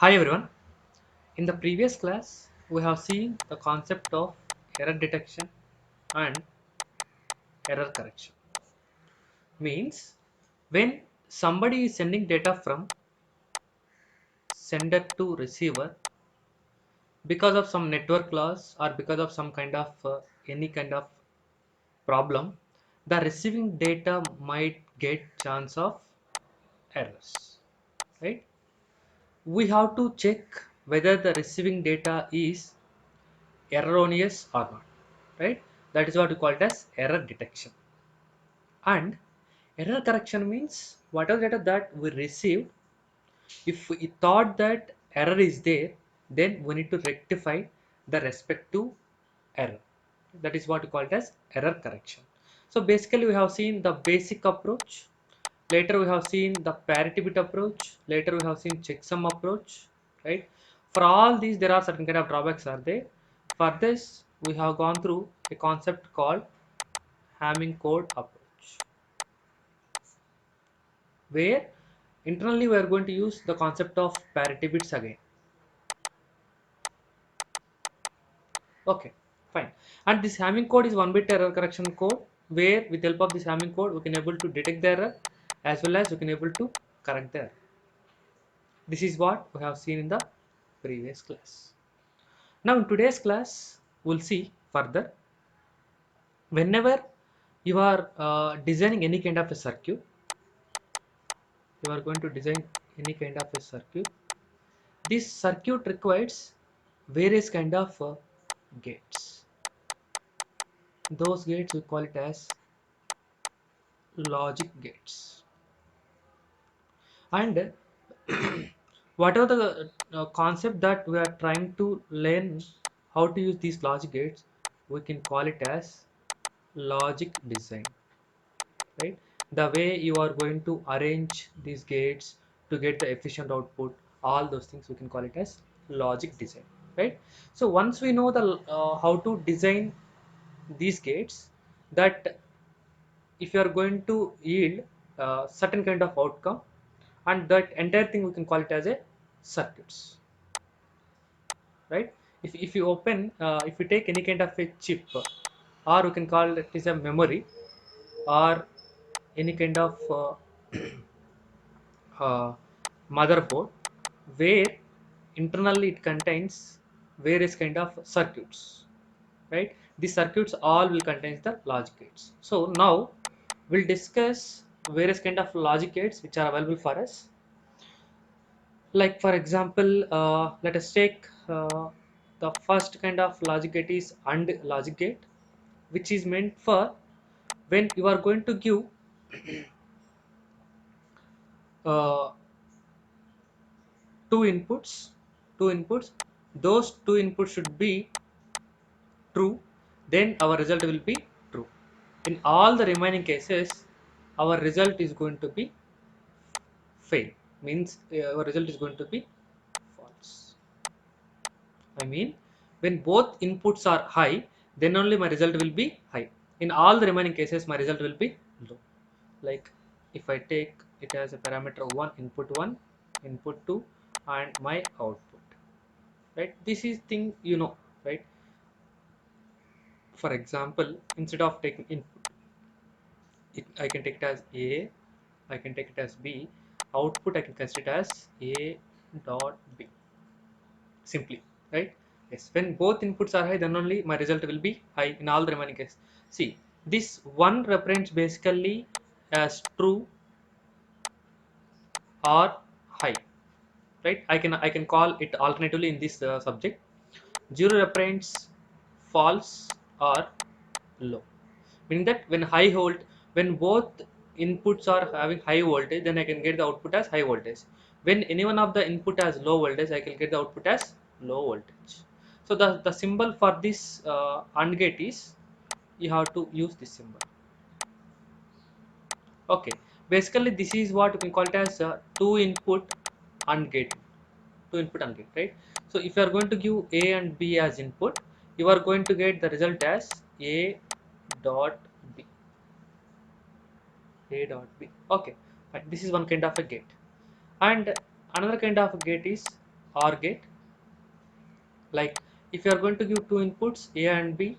Hi everyone. In the previous class, we have seen the concept of error detection and error correction. Means when somebody is sending data from sender to receiver because of some network loss or because of some kind of any kind of problem, the receiving data might get chance of errors, right? We have to check whether the receiving data is erroneous or not, right? That is what we call it as error detection. And error correction means whatever data that we received, if we thought that error is there, then we need to rectify the respective error. That is what we call it as error correction. So basically we have seen the basic approach. Later we have seen the parity bit approach. Later we have seen checksum approach, right? For all these there are certain kind of drawbacks are there. For this we have gone through a concept called Hamming code approach, where internally we are going to use the concept of parity bits again. Okay, fine. And this Hamming code is one bit error correction code, where with help of this Hamming code we can able to detect the error as well as we can able to correct the error. This is what we have seen in the previous class. Now in today's class we'll see further. Whenever you are designing any kind of a circuit, you are going to design any kind of a circuit. This circuit requires various kind of gates. Those gates we call it as logic gates. And whatever the concept that we are trying to learn how to use these logic gates, we can call it as logic design, right? The way you are going to arrange these gates to get the efficient output, all those things we can call it as logic design, right? So once we know the how to design these gates, that if you are going to yield certain kind of outcome, and that entire thing we can call it as a circuits, right? If you open if you take any kind of a chip, or we can call it is a memory, or any kind of uh, motherboard, where internally it contains various kind of circuits, right? These circuits all will contain the logic gates. So now we'll discuss various kind of logic gates which are available for us. Like for example, let us take the first kind of logic gate is AND logic gate, which is meant for when you are going to give uh, two inputs two inputs those two inputs should be true, then our result will be true. In all the remaining cases, our result is going to be fail, means our result is going to be false. I mean, when both inputs are high, then only my result will be high. In all the remaining cases, my result will be low. Like if I take it as a parameter 1, input 2, and my output. Right? This is thing you know, right? For example, instead of taking input, I can take it as A, I can take it as B. Output I can consider it as A dot B. Simply, right? Yes, when both inputs are high, then only my result will be high in all the remaining cases. See, this one represents basically as true or high, right? I can call it alternatively in this subject. Zero represents false or low, meaning that when both inputs are having high voltage, then I can get the output as high voltage. When any one of the input has low voltage, I can get the output as low voltage. So the symbol for this AND gate is, you have to use this symbol. Okay, basically this is what we can call it as two input AND gate. Two input AND gate, right? So if you are going to give A and B as input, you are going to get the result as A dot B. A dot B. Okay, fine. This is one kind of a gate. And another kind of a gate is OR gate. Like if you are going to give two inputs A and B,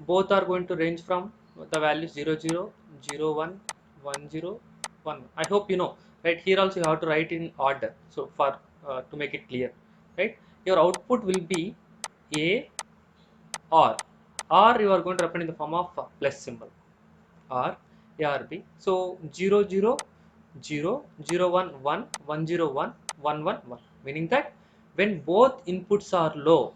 both are going to range from the values 0 0 0 1 1 0 1. I hope you know, right? Here also you have to write in order, so for to make it clear, right? Your output will be A or you are going to represent in the form of plus symbol, or A or B. So 0 0 0 0 1 1 1 0 1 1 1 1, meaning that when both inputs are low,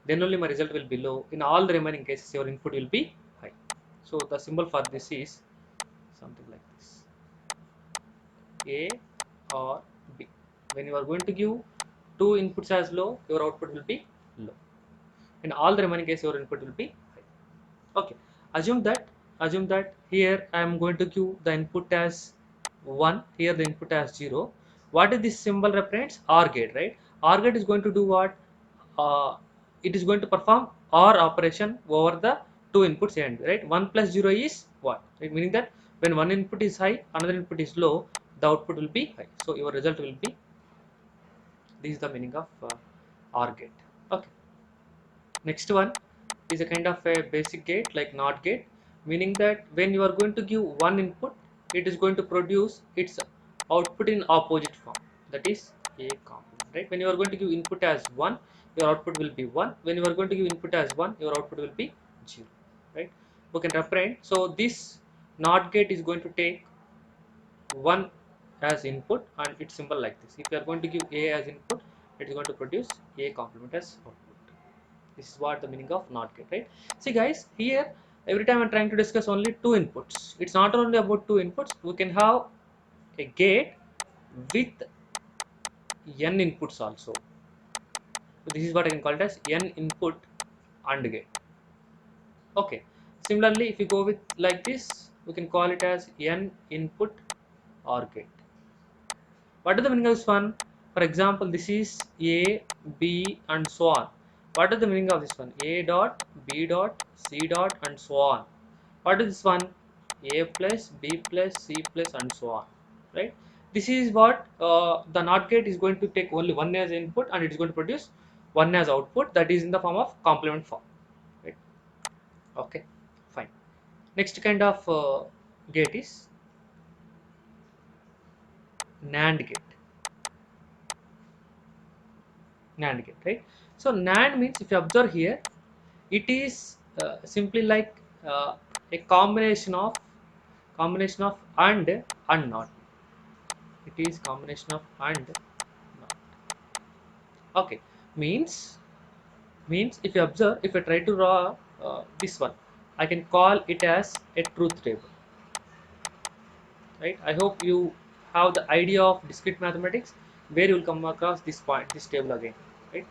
then only my result will be low. In all the remaining cases, your input will be high. So the symbol for this is something like this: A or B. When you are going to give two inputs as low, your output will be low. In all the remaining cases, your input will be high. Okay, assume that here I am going to give the input as 1, here the input as 0. What is this symbol represents? OR gate, right? OR gate is going to do what? It is going to perform OR operation over the two inputs A and B, right? 1 plus 0 is what? Right? Meaning that when one input is high, another input is low, the output will be high. So your result will be, this is the meaning of OR gate. Okay. Next one is a kind of a basic gate like NOT gate, meaning that when you are going to give one input, it is going to produce its output in opposite form, that is A complement, right? When you are going to give input as 1, your output will be 1. When you are going to give input as 1, your output will be 0, right? We can represent. So this NOT gate is going to take 1 as input and its symbol like this. If you are going to give A as input, it is going to produce A complement as output. This is what the meaning of NOT gate, right? See guys, here every time I'm trying to discuss only two inputs. It's not only about two inputs. We can have a gate with n inputs also. So this is what I can call it as n input AND gate. Okay. Similarly, if you go with like this, we can call it as n input OR gate. What is the meaning of this one? For example, this is A, B, and so on. What is the meaning of this one? A dot, B dot, C dot, and so on. What is this one? A plus, B plus, C plus, and so on. Right? This is what the NOT gate is going to take only one as input and it is going to produce one as output, that is in the form of complement form. Right? Okay, fine. Next kind of gate is NAND gate. NAND gate, right? So NAND means, if you observe here, it is simply like a combination of and not. It is combination of and not. Okay, means if you observe, if I try to draw this one, I can call it as a truth table, right? I hope you have the idea of discrete mathematics, where you will come across this point, this table again, right?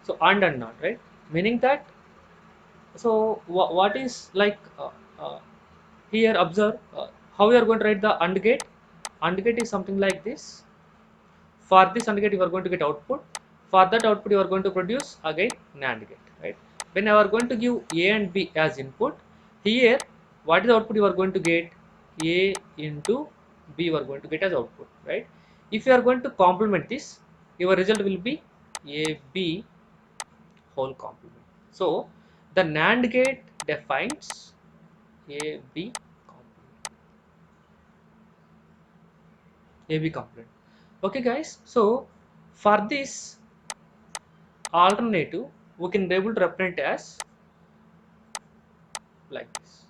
So and not, right? Meaning that, so what is like uh, here observe how we are going to write the AND gate. AND gate is something like this. For this AND gate you are going to get output. For that output you are going to produce again NAND gate, right? When you are going to give A and B as input, here what is the output you are going to get? A into B you are going to get as output, right? If you are going to complement this, your result will be AB whole complement. So the NAND gate defines AB complement. AB complement. Okay, guys. So for this alternative, we can be able to represent as like this.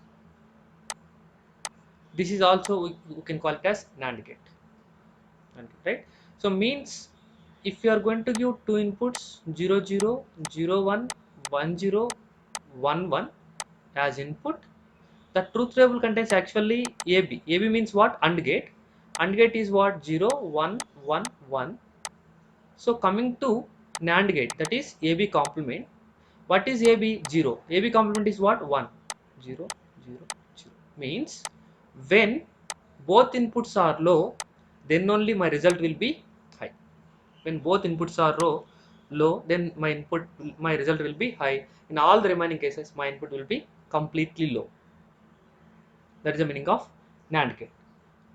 This is also we can call it as NAND gate. Right? So means if you are going to give two inputs 0 0 0 1 1 0 1 1 as input, the truth table contains actually AB. AB means what? AND gate. AND gate is what? 0 1 1 1. So coming to NAND gate, that is AB complement. What is AB? 0. AB complement is what? 1. 0 0 0. Means when both inputs are low, then only my result will be high. When both inputs are low, then my result will be high. In all the remaining cases, my input will be completely low. That is the meaning of NAND gate.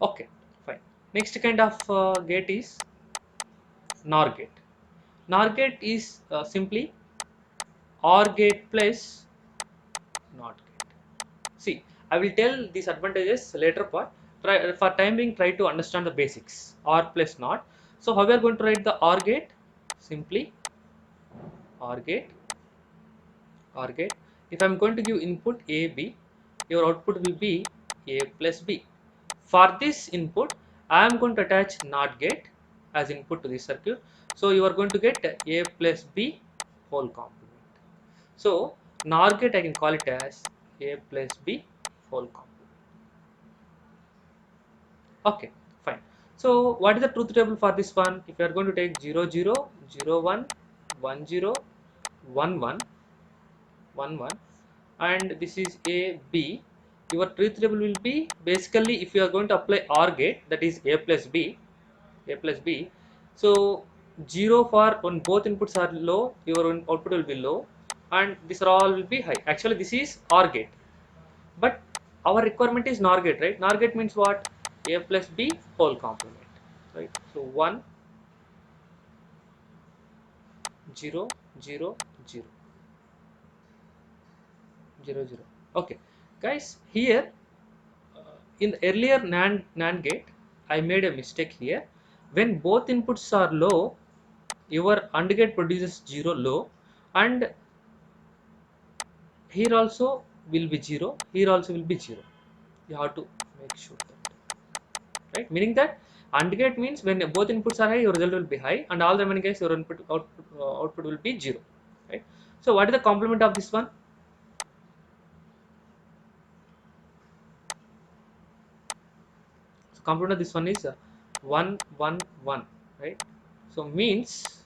Okay, fine. Next kind of gate is NOR gate. NOR gate is simply OR gate plus NOT gate. See, I will tell these advantages later part. Try, for time being, try to understand the basics. OR plus NOT. So how we are going to write the OR gate? Simply OR gate, OR gate. If I am going to give input A, B, your output will be A plus B. For this input, I am going to attach NOT gate as input to this circuit. So you are going to get A plus B whole complement. So NOR gate I can call it as A plus B whole complement. Okay, fine. So what is the truth table for this one? If you are going to take 0, 0, 0, 1, 1, 0, 1, 1, 1, 1, and this is A, B, your truth table will be basically if you are going to apply OR gate, that is A plus B, A plus B. So 0 for when both inputs are low, your output will be low, and this all will be high. Actually, this is OR gate, but our requirement is NOR gate, right? NOR gate means what? A plus B whole complement, right? So 1, 0, 0, 0, 0, 0. Okay, guys, here in the earlier NAND gate, I made a mistake here. When both inputs are low, your AND gate produces 0 low, and here also will be 0, here also will be 0. You have to make sure that, right? Meaning that AND gate means when both inputs are high, your result will be high, and all the remaining case your output will be 0, right? So what is the complement of this one? So complement of this one is 1, 1, 1, right? So means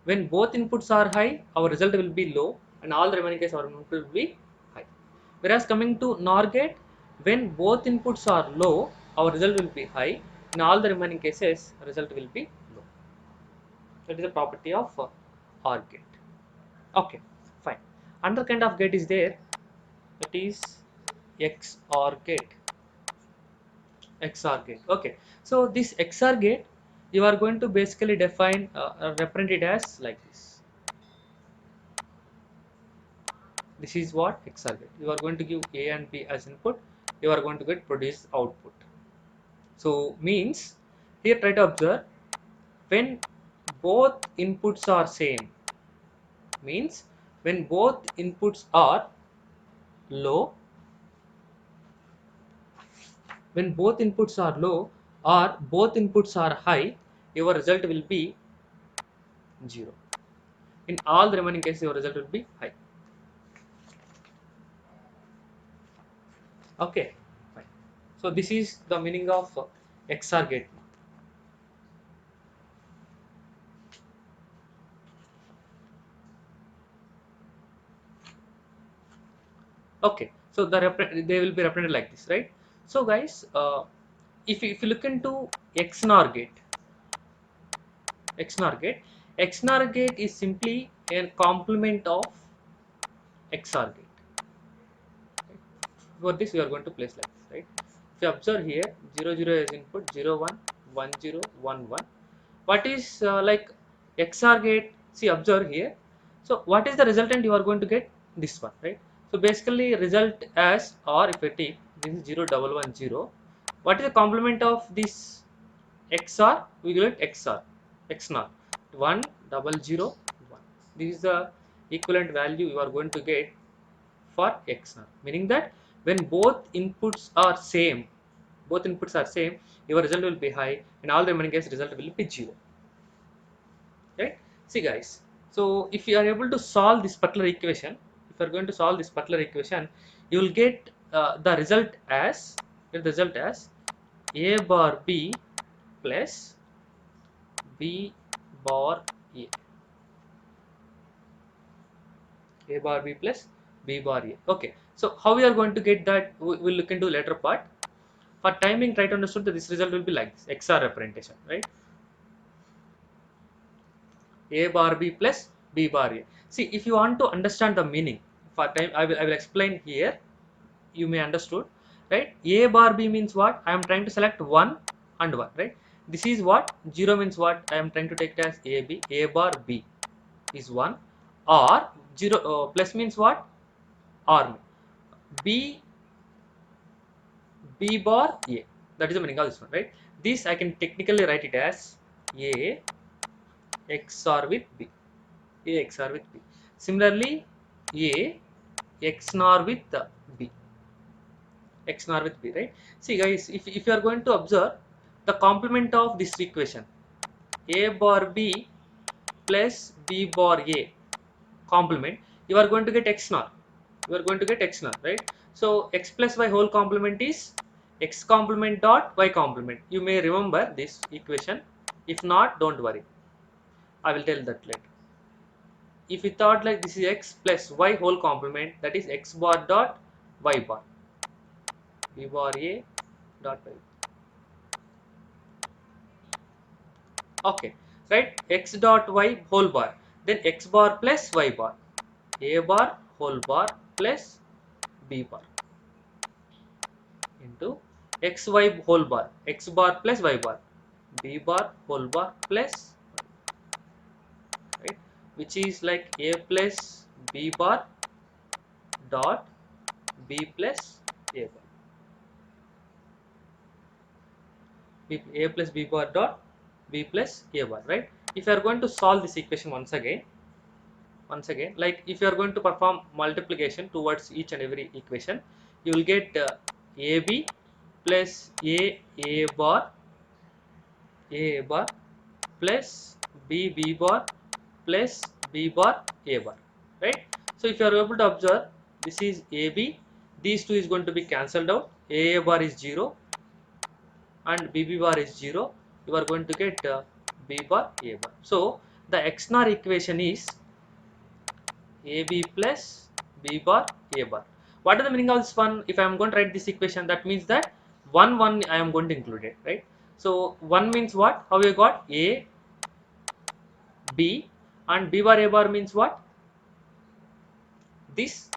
when both inputs are high, our result will be low, and all the remaining case our output will be high. Whereas coming to NOR gate, when both inputs are low, our result will be high. In all the remaining cases, result will be low. That is a property of OR gate. Okay, fine. Another kind of gate is there, that is XOR gate. XOR gate. Okay, so this XOR gate, you are going to basically define, represent it as like this. This is what XOR gate. You are going to give A and B as input. You are going to get produce output. So means here try to observe when both inputs are same, means when both inputs are low, when both inputs are low or both inputs are high, your result will be 0. In all the remaining cases, your result will be high. Okay, fine. So this is the meaning of XOR gate. Okay, so they will be represented like this, right? So guys, if you look into XNOR gate, XNOR gate, XNOR gate is simply a complement of XOR gate. For this, we are going to place like this, right? If you observe here, 0, 0 is input, 0, 1, 1, 0, 1, 1. What is like XOR gate? See, observe here. So what is the resultant you are going to get? This one, right? So basically result as, or if I take this is 0, 1, 1, 0. What is the complement of this XOR? We will get XOR, XNOR, 1, 0, 0, 1. This is the equivalent value you are going to get for XOR. Meaning that when both inputs are same, your result will be high, and all the remaining case result will be 0. Right? See guys, so if you are able to solve this particular equation, if you are going to solve this particular equation, you will get the result as A bar B plus B bar A. A bar B plus B bar A. Okay, so how we are going to get that, we will look into later part. For timing, try to understand that this result will be like this, XOR representation, right? A bar B plus B bar A. See, if you want to understand the meaning, for time I will explain here. You may understood, right? A bar B means what? I am trying to select 1 and 1, right? This is what 0 means what I am trying to take it as a b, a bar b is 1, or 0 plus means what, or b, b bar a. That is the meaning of this one, right? This I can technically write it as a XOR with b, a XOR with b. Similarly, a XNOR with b, XNOR with b, right? See guys, if you are going to observe the complement of this equation, a bar b plus b bar a complement, you are going to get XNOR. You are going to get XNOR, right? So x plus y whole complement is x complement dot y complement. You may remember this equation. If not, don't worry. I will tell that later. If you thought like this is x plus y whole complement, that is x bar dot y bar, b bar a dot y. Okay, right? X dot y whole bar, then x bar plus y bar, a bar whole bar plus b bar into xy whole bar, x bar plus y bar, b bar whole bar plus, right, which is like a plus b bar dot b plus a bar, a plus b bar dot b plus a bar, right? If you are going to solve this equation once again, like if you are going to perform multiplication towards each and every equation, you will get ab plus a bar plus b bar plus b bar a bar, right? So if you are able to observe, this is ab, these two is going to be cancelled out, a bar is 0 and bb bar is 0, you are going to get b bar a bar. So the XNOR equation is ab plus b bar a bar. What is the meaning of this one? If I am going to write this equation, that means that 1 I am going to include it, right? So 1 means what? How you got a b, and b bar a bar means what? This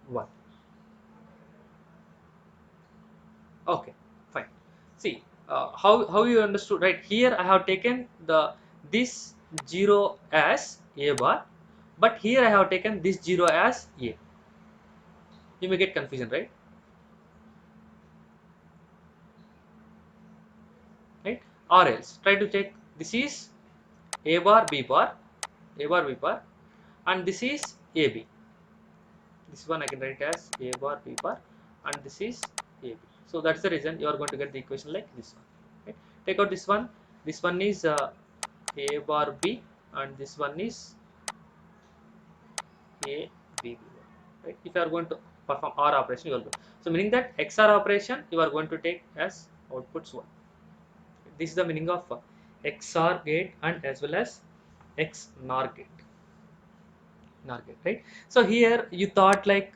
one. Okay, fine. See how you understood, right? Here I have taken this 0 as a bar, but here I have taken this 0 as a. You may get confusion, right? Right? Or else try to check, this is a bar b bar, a bar b bar, and this is ab. This one I can write as a bar b bar, and this is ab. So that's the reason you are going to get the equation like this one. Okay? Take out this one. This one is a bar b, and this one is a b b bar. Right? If you are going to perform OR operation, you will go. So meaning that XOR operation you are going to take as outputs 1. This is the meaning of XOR gate and as well as XNOR gate. NOR gate, right? So here you thought like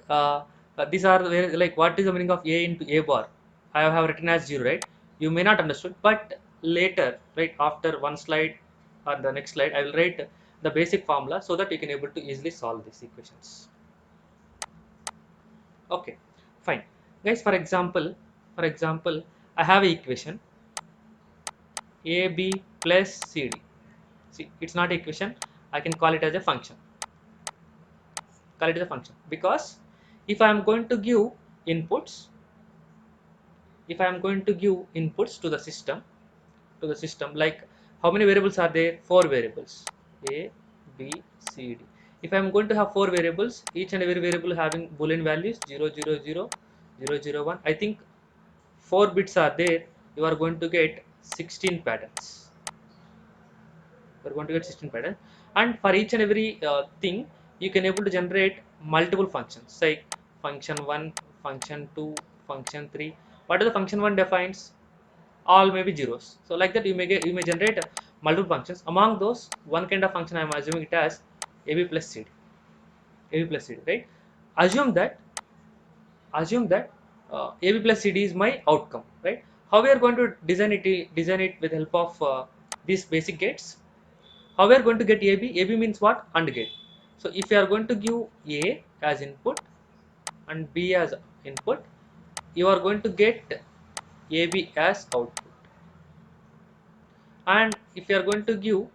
these are like what is the meaning of a into a bar? I have written as 0, right? You may not understood, but later, right after one slide or the next slide, I will write the basic formula so that you can able to easily solve these equations. Okay, fine, guys. For example, I have an equation AB plus CD. See, it's not equation. I can call it as a function. Call it as a function because if I am going to give inputs, if I am going to give inputs to the system, like how many variables are there? 4 variables, A, B, C, D. If I am going to have 4 variables, each and every variable having Boolean values 0, 0, 0, 0, 0, 1. I think 4 bits are there. You are going to get 16 patterns. You are going to get 16 patterns, and for each and every thing, you can able to generate multiple functions like function 1, function 2, function 3. What is the function 1 defines? All may be zeros. So like that you may generate multiple functions. Among those, one kind of function I am assuming it as AB plus CD. AB plus CD, right? Assume that assume that AB plus CD is my outcome, right? How we are going to design it with help of these basic gates. How we are going to get AB? AB means what? AND gate. So if you are going to give A as input and B as input, you are going to get AB as output. And if you are going to give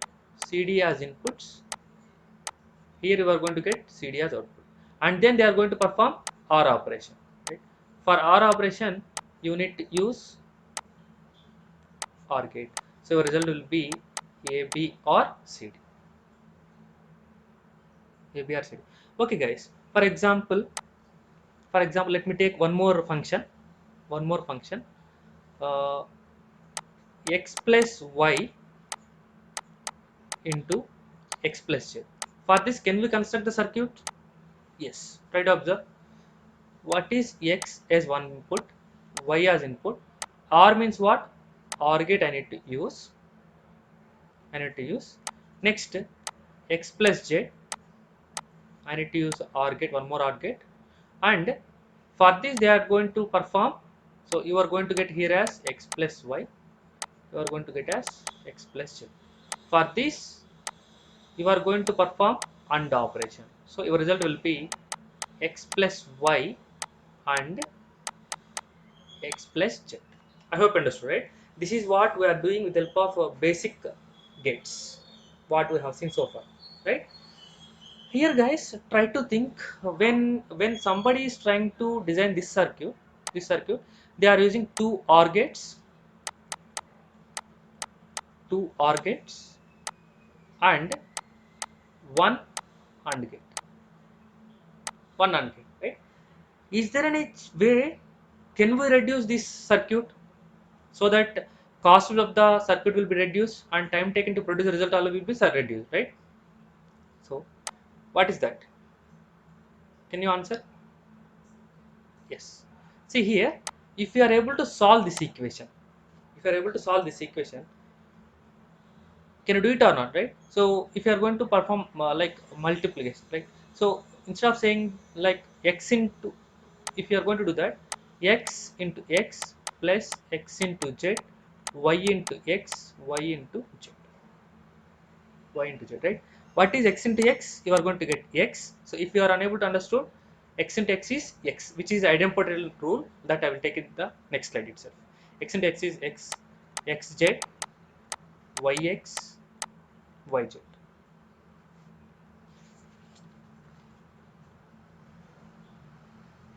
CD as inputs, here you are going to get CD as output, and then they are going to perform OR operation. Right? For OR operation, you need to use OR gate. So your result will be A, B, or CD. A, B, or CD. Okay, guys. For example, let me take one more function. One more function. Uh, X plus Y into X plus Z. For this, can we construct the circuit? Yes. Try to observe. What is X as one input, Y as input? OR means what? OR gate I need to use. Next, X plus Z, I need to use OR gate, one more OR gate. And for this, they are going to perform. So you are going to get here as X plus Y. You are going to get as X plus Z. For this, you are going to perform AND operation. So your result will be X plus Y and X plus Z. I hope you understood, right? This is what we are doing with the help of basic gates, what we have seen so far, right? Here, guys, try to think when somebody is trying to design this circuit, they are using two OR gates, and one AND gate, one AND gate, right? Is there any way can we reduce this circuit so that cost of the circuit will be reduced and time taken to produce the result all will be reduced, right? So what is that? Can you answer? Yes. See here, if you are able to solve this equation, if you are able to solve this equation, can you do it or not, right? So if you are going to perform like multiplication, right? So instead of saying like x into, if you are going to do that, x into x plus x into z, y into x, y into z, y into z, right? What is x into x? You are going to get x. So if you are unable to understand, x into x is x, which is idempotent rule that I will take in the next slide itself. X into x is x, xz, yx, yz.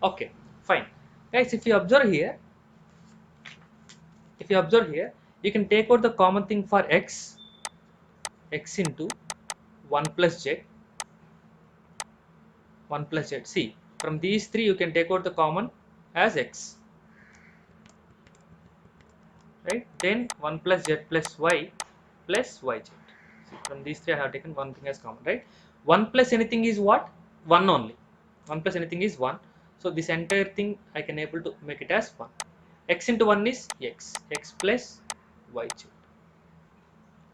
Okay, fine, guys. If you observe here, you can take out the common thing for x into 1 plus z, 1 plus z. See, from these three you can take out the common as x, right? Then 1 plus z plus y plus yz. See, from these three I have taken one thing as common, right? 1 plus anything is what? 1 only. 1 plus anything is 1. So this entire thing I can able to make it as 1. X into 1 is x plus yz,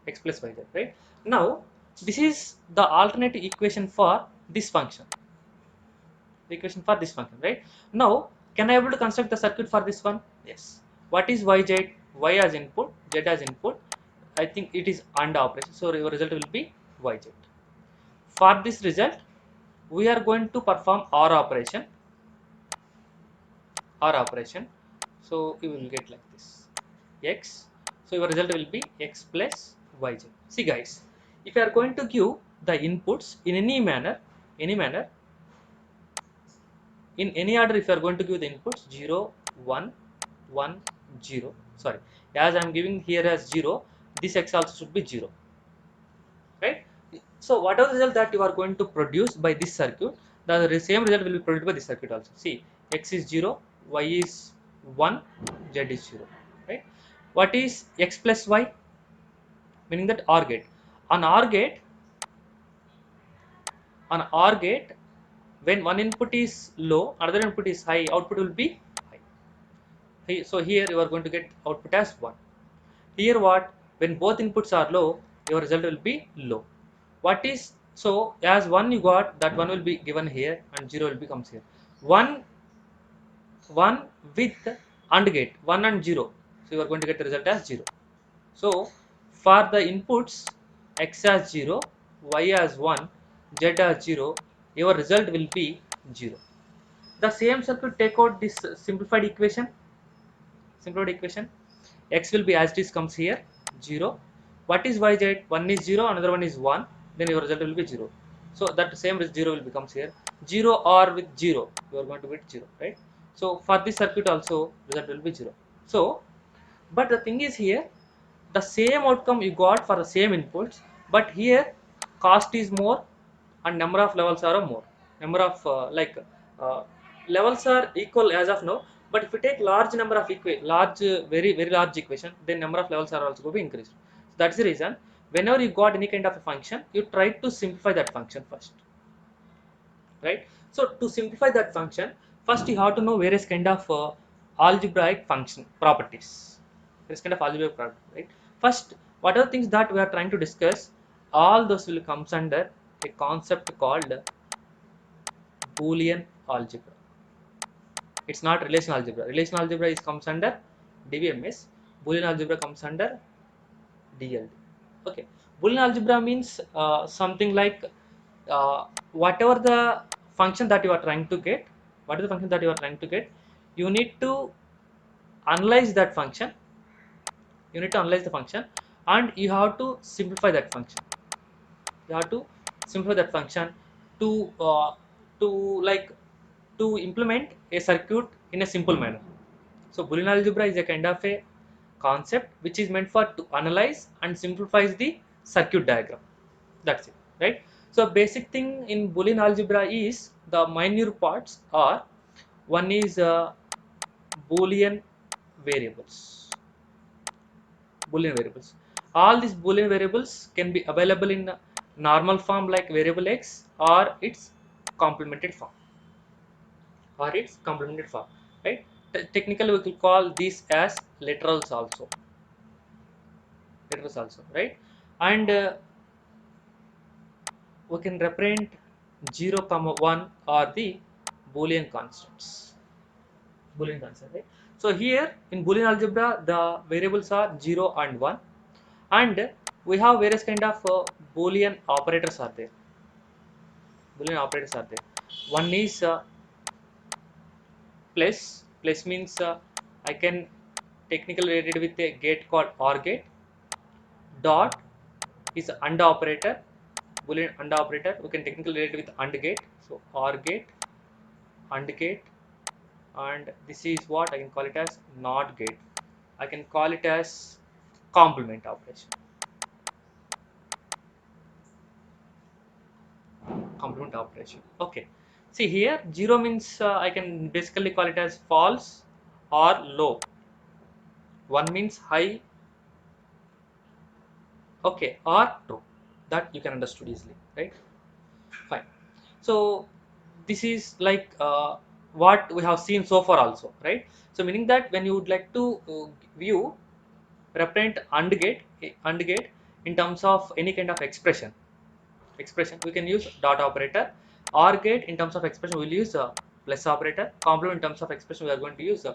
x plus yz, right? Now this is the alternative equation for this function, the equation for this function, right? Now can I able to construct the circuit for this one? Yes. What is yz? Y as input, z as input. I think it is AND operation, so your result will be yz. For this result, we are going to perform OR operation. OR operation. So you will get like this, x. So your result will be x plus yz. See, guys, if you are going to give the inputs in any manner, in any order, if you are going to give the inputs 0, 1, 1, 0. Sorry, as I am giving here as 0, this x also should be 0, right? So whatever result that you are going to produce by this circuit, the same result will be produced by this circuit also. See, x is 0, y is 1, z is 0, right? What is x plus y? Meaning that OR gate. On OR gate, on OR gate, when one input is low, another input is high, output will be high. So here you are going to get output as 1. Here what? When both inputs are low, your result will be low. What is, so as 1 you got, that 1 will be given here and 0 will becomes here. 1 with AND gate, 1 and 0. So you are going to get the result as 0. So for the inputs x as 0, y as 1, z as 0, your result will be 0. The same circuit, take out this simplified equation. X will be as it is comes here 0, What is yz? One is 0, another one is 1, then your result will be 0. So that same 0 will becomes here. 0 or with 0, you are going to get 0, right? So for this circuit also result will be 0. So, but the thing is here, the same outcome you got for the same inputs, but here cost is more and number of levels are more. Number of uh, levels are equal as of now, but if you take large number of very large equation, then number of levels are also going to be increased. So that's the reason whenever you got any kind of a function, you try to simplify that function first, right? So to simplify that function, first you have to know various kind of algebraic function properties, various kind of algebraic property, right? First, what are the things that we are trying to discuss, all those will comes under a concept called Boolean algebra. It's not relational algebra. Relational algebra is comes under DBMS. Boolean algebra comes under DLD. Okay, Boolean algebra means something like whatever the function that you are trying to get, what is the function that you are trying to get, you need to analyze that function. You need to analyze the function, and you have to simplify that function. You have to simplify that function to to like to implement a circuit in a simple manner. So Boolean algebra is a kind of a concept which is meant for to analyze and simplifies the circuit diagram. That's it, right? So basic thing in Boolean algebra is the minor parts are, one is Boolean variables. Boolean variables. All these Boolean variables can be available in normal form like variable x or its complemented form. Right? Technically, we could call these as literals also, right? And we can represent 0, comma 1 are the Boolean constants. Boolean constant, right? So here in Boolean algebra, the variables are 0 and 1, and we have various kind of Boolean operators are there. Boolean operators are there. One is plus. Plus means I can technically related with a gate called OR gate. Dot is AND operator. Boolean AND operator. We can technically relate with AND gate. So OR gate, AND gate, and this is what I can call it as NOT gate. I can call it as complement operation. Complement operation. Okay. See here, 0 means I can basically call it as false or low. 1 means high, okay, or true. That you can understood easily, right? Fine. So this is like what we have seen so far also, right? So meaning that when you would like to view represent AND gate in terms of any kind of expression, we can use dot operator. OR gate in terms of expression we will use plus operator. Complement in terms of expression we are going to use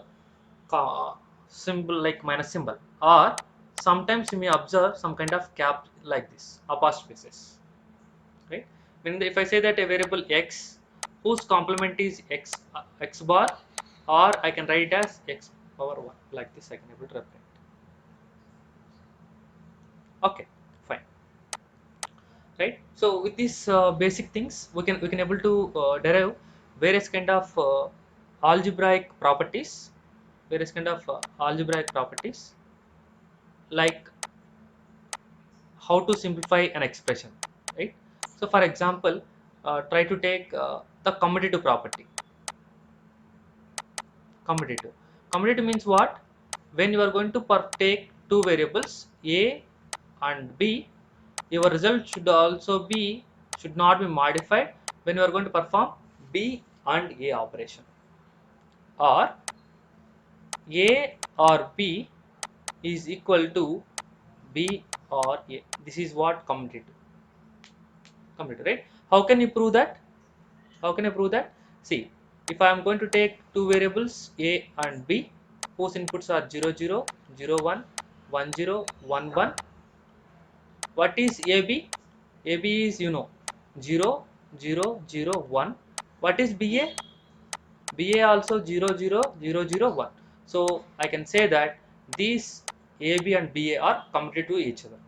symbol like minus symbol, or sometimes you may observe some kind of cap like this apostrophes, right? Meaning that if I say that a variable x whose complement is x bar, or I can write it as x power 1, like this I can able to represent. Okay, fine, right? So with these basic things we can able to derive various kind of algebraic properties, algebraic properties, like how to simplify an expression, right? So for example, try to take the commutative property. Commutative means what? When you are going to take two variables a and b, your result should not be modified when you are going to perform b and a operation, or a or b is equal to b or a. This is what commutative, right? How can you prove that? How can I prove that? See, if I am going to take two variables a and b, whose inputs are 0, 0, 0, 1, 1, 0, 1, 1. What is AB? AB is 0, 0, 0, 1. What is BA? BA also 0, 0, 0, 0, 1. So I can say that these AB and BA are commutative to each other.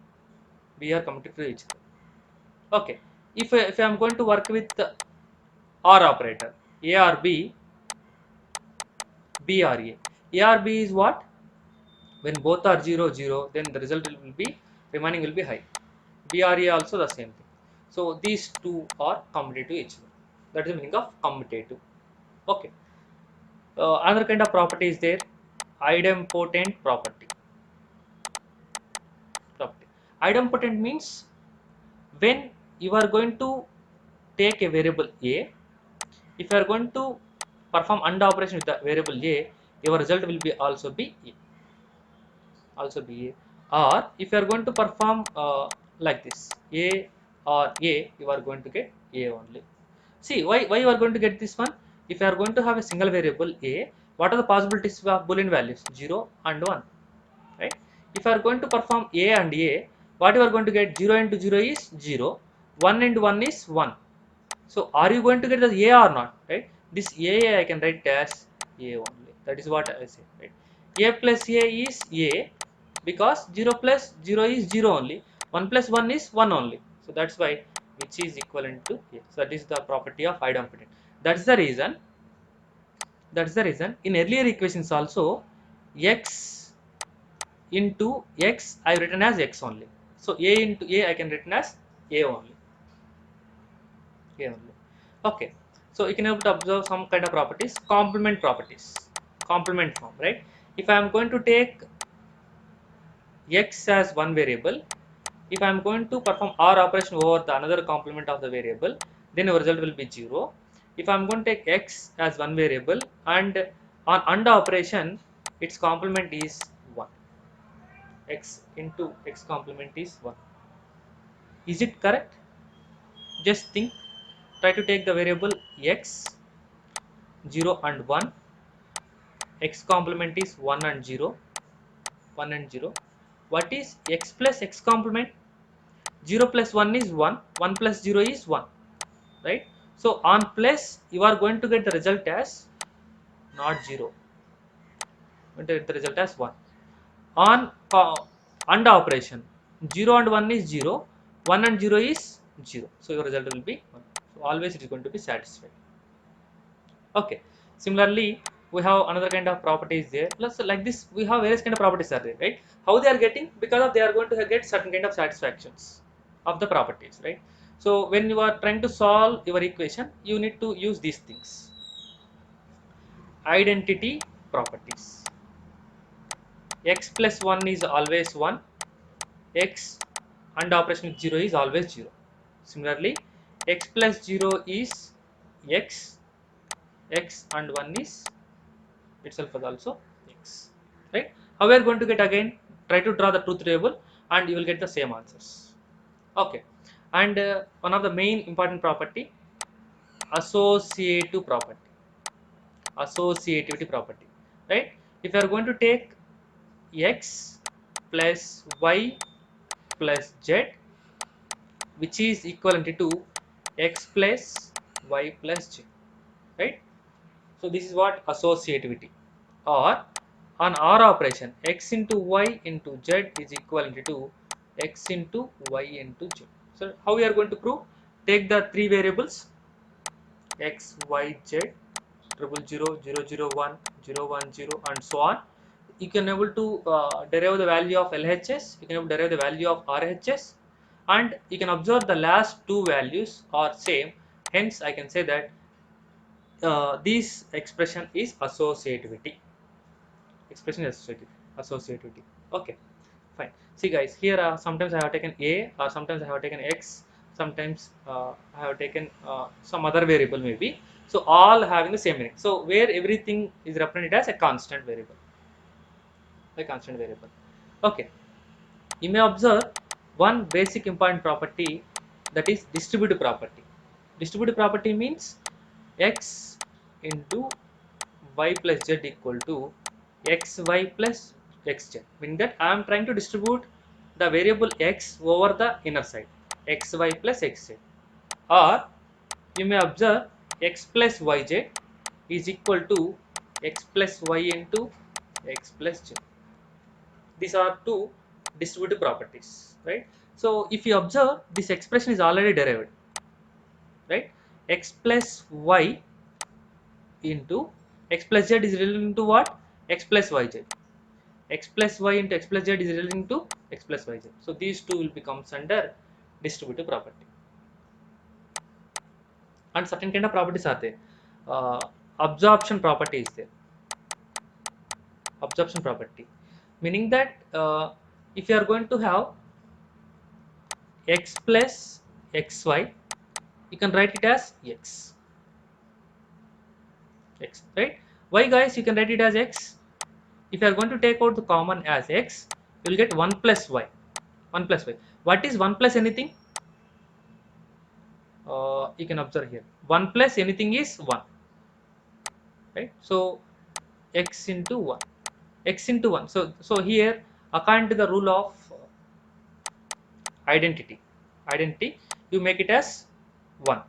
B are commuted to each other. Okay. If I am going to work with the OR operator, A or B, B or A. A or B is what? When both are 0, 0, then the result will be, remaining will be high. B or A also the same thing. So these two are commutative to each other. That is the meaning of commutative. Okay. Another kind of property is there, idempotent property. Idempotent means when you are going to take a variable A, if you are going to perform AND operation with the variable A, your result will be also be A. Also be A. Or if you are going to perform like this, A or A, you are going to get A only. See, why you are going to get this one? If you are going to have a single variable A, what are the possibilities of Boolean values? 0 and 1. Right? If you are going to perform A and A, what you are going to get? 0 into 0 is 0, 1 into 1 is 1. So are you going to get the A or not? Right? This A I can write as A only. That is what I say. Right? A plus A is A, because 0 plus 0 is 0 only. 1 plus 1 is 1 only. So that's why which is equivalent to A. So that is the property of idempotent. That's the reason. That's the reason. In earlier equations also, x into x I written as x only. So A into A I can written as A only. A only. Okay. So you can able to observe some kind of properties, complement properties, complement form, right? If I am going to take x as one variable, if I am going to perform OR operation over the another complement of the variable, then your result will be 0. If I am going to take x as one variable and on AND operation, its complement is 1. X into x complement is 1. Is it correct? Just think. Try to take the variable x, 0 and 1. X complement is 1 and 0. 1 and 0. What is x plus x complement? 0 plus 1 is 1. 1 plus 0 is 1. Right? So on plus, you are going to get the result as not 0. Going to get the result as 1. On AND operation, 0 and 1 is 0. 1 and 0 is 0. So your result will be 1. So always it is going to be satisfied. Okay. Similarly, we have another kind of properties there. Plus, like this, we have various kind of properties are there, right? How they are getting? Because of they are going to get certain kind of satisfactions of the properties, right? So when you are trying to solve your equation, you need to use these things. Identity properties. X plus 1 is always 1. X and operation with 0 is always 0. Similarly, x plus 0 is x. X and 1 is itself is also x, right? How we are going to get again? Try to draw the truth table and you will get the same answers. Okay. And one of the main important property, associative property. Associativity property, right? If you are going to take x plus y plus z, which is equivalent to x plus y plus z, right? So this is what associativity. Or on OR operation, x into y into z is equivalent to x into y into z. So how we are going to prove? Take the three variables x, y, z, 000, 001, 010 and so on. You can able to derive the value of LHS, you can able to derive the value of RHS, and you can observe the last two values are same. Hence I can say that this expression is associativity. Expression is associativity. Okay, fine. See guys, here sometimes I have taken A, or sometimes I have taken X, sometimes I have taken some other variable maybe. So all having the same meaning. So where everything is represented as a constant variable. A constant variable. Okay. You may observe one basic important property, that is distributive property. Distributive property means x into y plus z equal to xy plus xz, meaning that I am trying to distribute the variable x over the inner side, xy plus xz. Or you may observe x plus yz is equal to x plus y into x plus z. These are two distributive properties, right? So if you observe, this expression is already derived, right? X plus y into x plus z is relating to what? X plus yz. X plus y into x plus z is relating to x plus yz. So these two will become under distributive property. And certain kind of properties are there. Absorption property is there. Absorption property, meaning that if you are going to have x plus xy, you can write it as x, right? Why, guys, you can write it as x? If you are going to take out the common as x, you will get 1 plus y. 1 plus y. What is 1 plus anything? You can observe here. 1 plus anything is 1, right? So x into 1. X into 1. So here, according to the rule of identity, you make it as 1,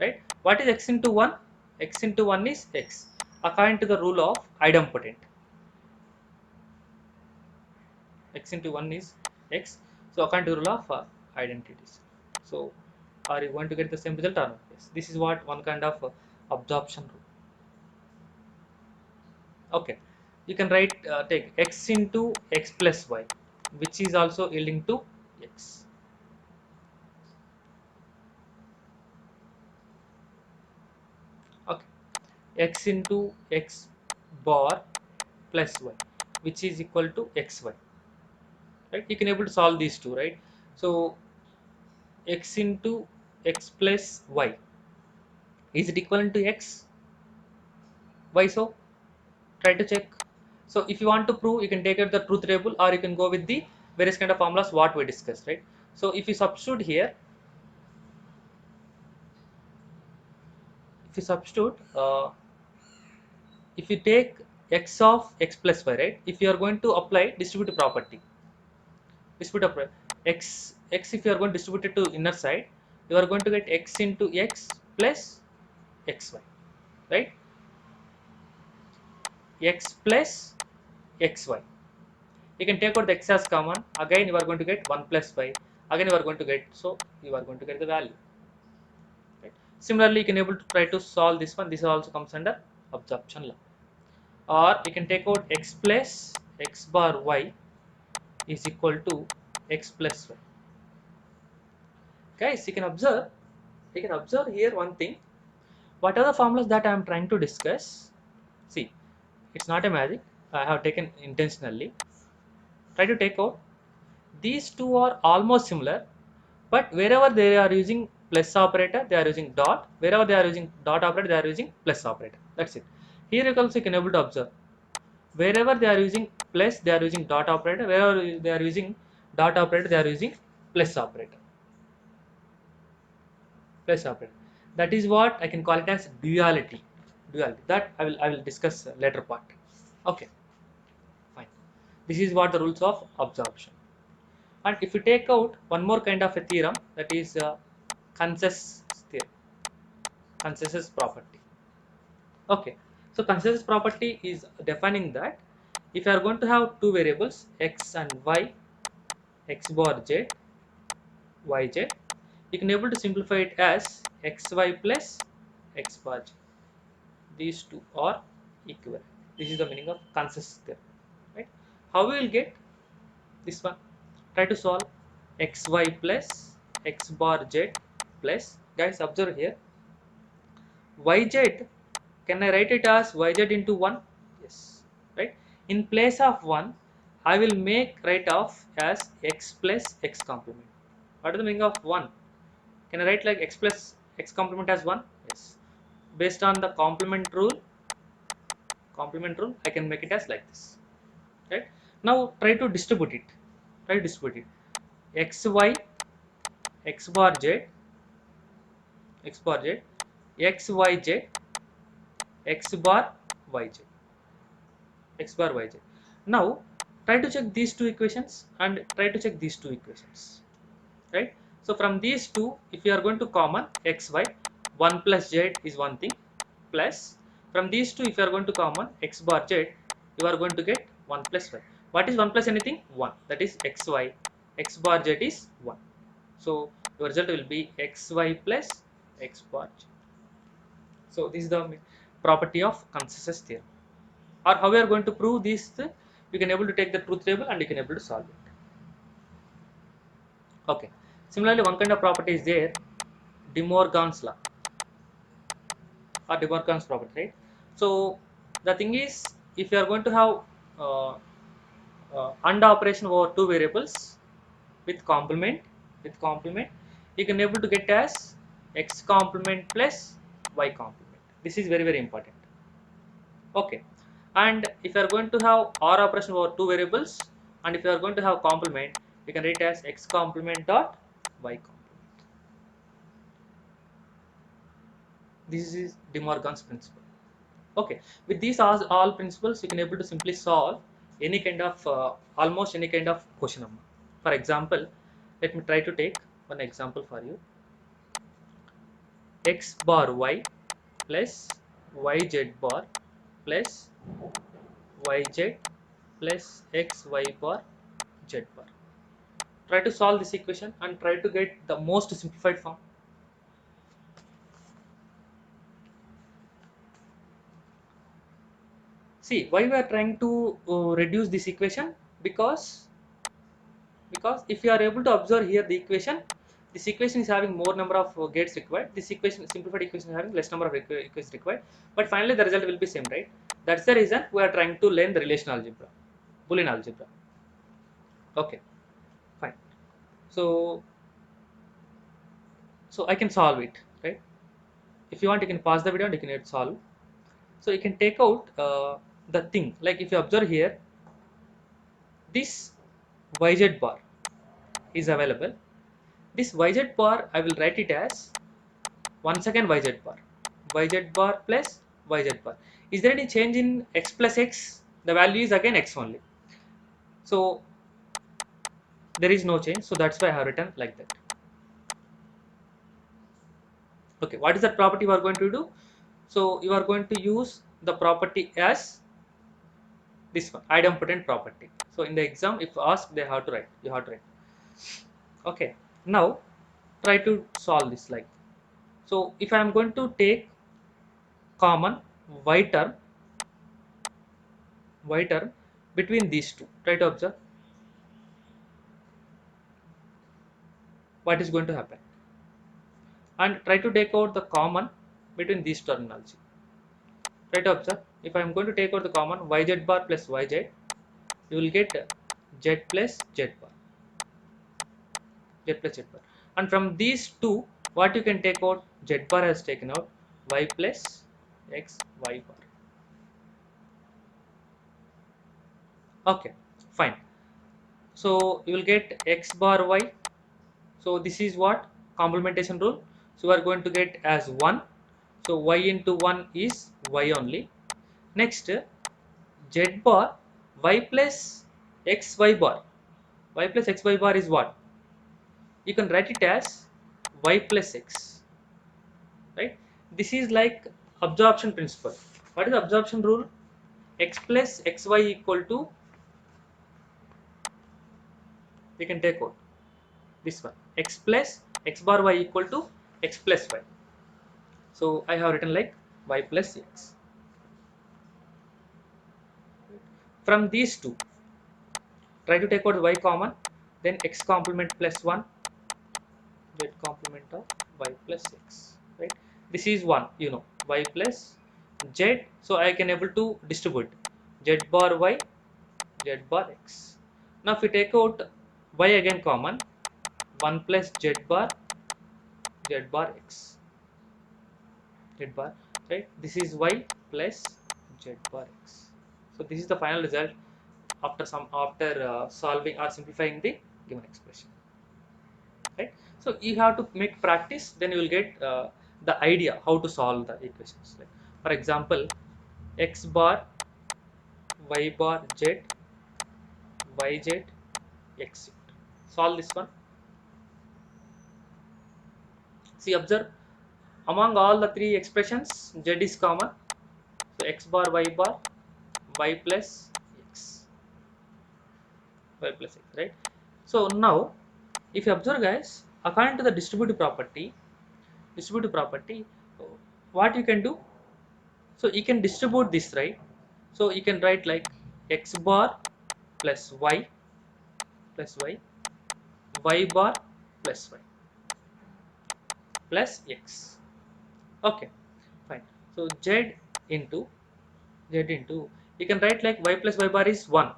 right? What is x into 1? X into 1 is x, according to the rule of idempotent. X into 1 is x, so according to the rule of identities. So are you going to get the same result or not? Yes, this is what one kind of absorption rule. Okay, you can write take x into x plus y, which is also yielding to x. Okay, x into x bar plus y, which is equal to xy, right? You can able to solve these two, right? So x into x plus y, is it equivalent to x? Why so? Try to check. So if you want to prove, you can take out the truth table, or you can go with the various kind of formulas what we discussed, right? So if you substitute here, if you substitute if you take x of x plus y, right? If you are going to apply distributive property, distributive property, x if you are going to distribute it to inner side, you are going to get x into x plus xy, right? X plus xy. You can take out the x as common. Again, you are going to get 1 plus y. Again, you are going to get, so you are going to get the value. Right? Similarly, you can able to try to solve this one. This also comes under absorption law. Or you can take out x plus x bar y is equal to x plus y. Guys, you can observe. You can observe here one thing. What are the formulas that I am trying to discuss? See, it's not a magic. I have taken intentionally. Try to take out. These two are almost similar, but wherever they are using plus operator, they are using dot. Wherever they are using dot operator, they are using plus operator. That's it. Here you also can able to observe. Wherever they are using plus, they are using dot operator. Wherever they are using dot operator, they are using plus operator. Plus operator. That is what I can call it as duality. Duality. That I will discuss later part. Okay, fine. This is what the rules of absorption. And if you take out one more kind of a theorem, that is consensus theorem, consensus property. Okay, so consensus property is defining that if you are going to have two variables x and y, x bar z, yz, you can able to simplify it as xy plus x bar z. These two are equivalent. This is the meaning of consensus theorem, right? How we will get this one? Try to solve xy plus x bar z plus, guys, observe here, yz, can I write it as yz into 1? Yes, right? In place of 1, I will make write off as x plus x complement. What is the meaning of 1? Can I write like x plus x complement as 1? Yes. Based on the complement rule, I can make it as like this, right? Now try to distribute it. Try to distribute it. xy, x bar z, x bar z, xyz, x bar yz, x bar yz. Now try to check these two equations and try to check these two equations, right? So from these two, if you are going to common xy, 1 plus z is one thing, plus from these two, if you are going to common x bar z, you are going to get 1 plus y. What is 1 plus anything? 1. That is xy, x bar z is 1. So your result will be xy plus x bar z. So this is the property of consensus theorem. Or how we are going to prove this? You can able to take the truth table and you can able to solve it. Okay. Similarly, one kind of property is there, De Morgan's law or De Morgan's property, right? So the thing is, if you are going to have uh, AND operation over two variables with complement, you can able to get as x complement plus y complement. This is very important. Okay. And if you are going to have OR operation over two variables, and if you are going to have complement, you can write as x complement dot y complement. This is De Morgan's principle. Okay, with these all principles, you can able to simply solve any kind of almost any kind of question number. For example, let me try to take one example for you. X bar y plus yz bar plus yz plus xy bar z bar. Try to solve this equation and try to get the most simplified form. See, why we are trying to reduce this equation? Because if you are able to observe here the equation, this equation is having more number of gates required. This equation, simplified equation, is having less number of equations required. But finally, the result will be same, right? That's the reason we are trying to learn the relational algebra, Boolean algebra. Okay, fine. So, I can solve it, right? If you want, you can pause the video and you can hit solve. So you can take out the thing. Like if you observe here, this yz bar is available. This yz bar, I will write it as once again yz bar plus yz bar. Is there any change in x plus x? The value is again x only. So there is no change. So that's why I have written like that. Okay, what is that property you are going to do? So you are going to use the property as this one, idempotent property. So in the exam, if asked, they have to write. You have to write. Okay. Now try to solve this like. So if I am going to take common y term between these two, try to observe what is going to happen, and try to take out the common between these terminology. Try to observe, if I am going to take out the common yz bar plus yz, you will get z plus z bar, and from these two, what you can take out, z bar has taken out, y plus x y bar. Okay, fine. So you will get x bar y. So this is what complementation rule. So we are going to get as 1. So y into 1 is y only. Next, z bar y plus xy bar. Y plus xy bar is what? You can write it as y plus x. Right? This is like absorption principle. What is absorption rule? X plus xy equal to, we can take out this one, x plus x bar y equal to x plus y. So I have written like y plus x. From these two, try to take out the y common, then x complement plus 1, z complement of y plus x. Right? This is 1, y plus z. So I can able to distribute z bar y, z bar x. Now if we take out y again common, 1 plus z bar x, z bar, right? This is y plus z bar x. So this is the final result after solving or simplifying the given expression, right? So you have to make practice, then you will get the idea how to solve the equations. Like for example, x bar y bar z yz x. Solve this one. See, observe, among all the three expressions, z is common. So x bar y plus x, right? So now if you observe guys, according to the distributive property, what you can do, so you can distribute this, right? So you can write like x bar plus plus y y bar plus y plus x. Okay, fine. So into z into, you can write like y plus y bar is 1.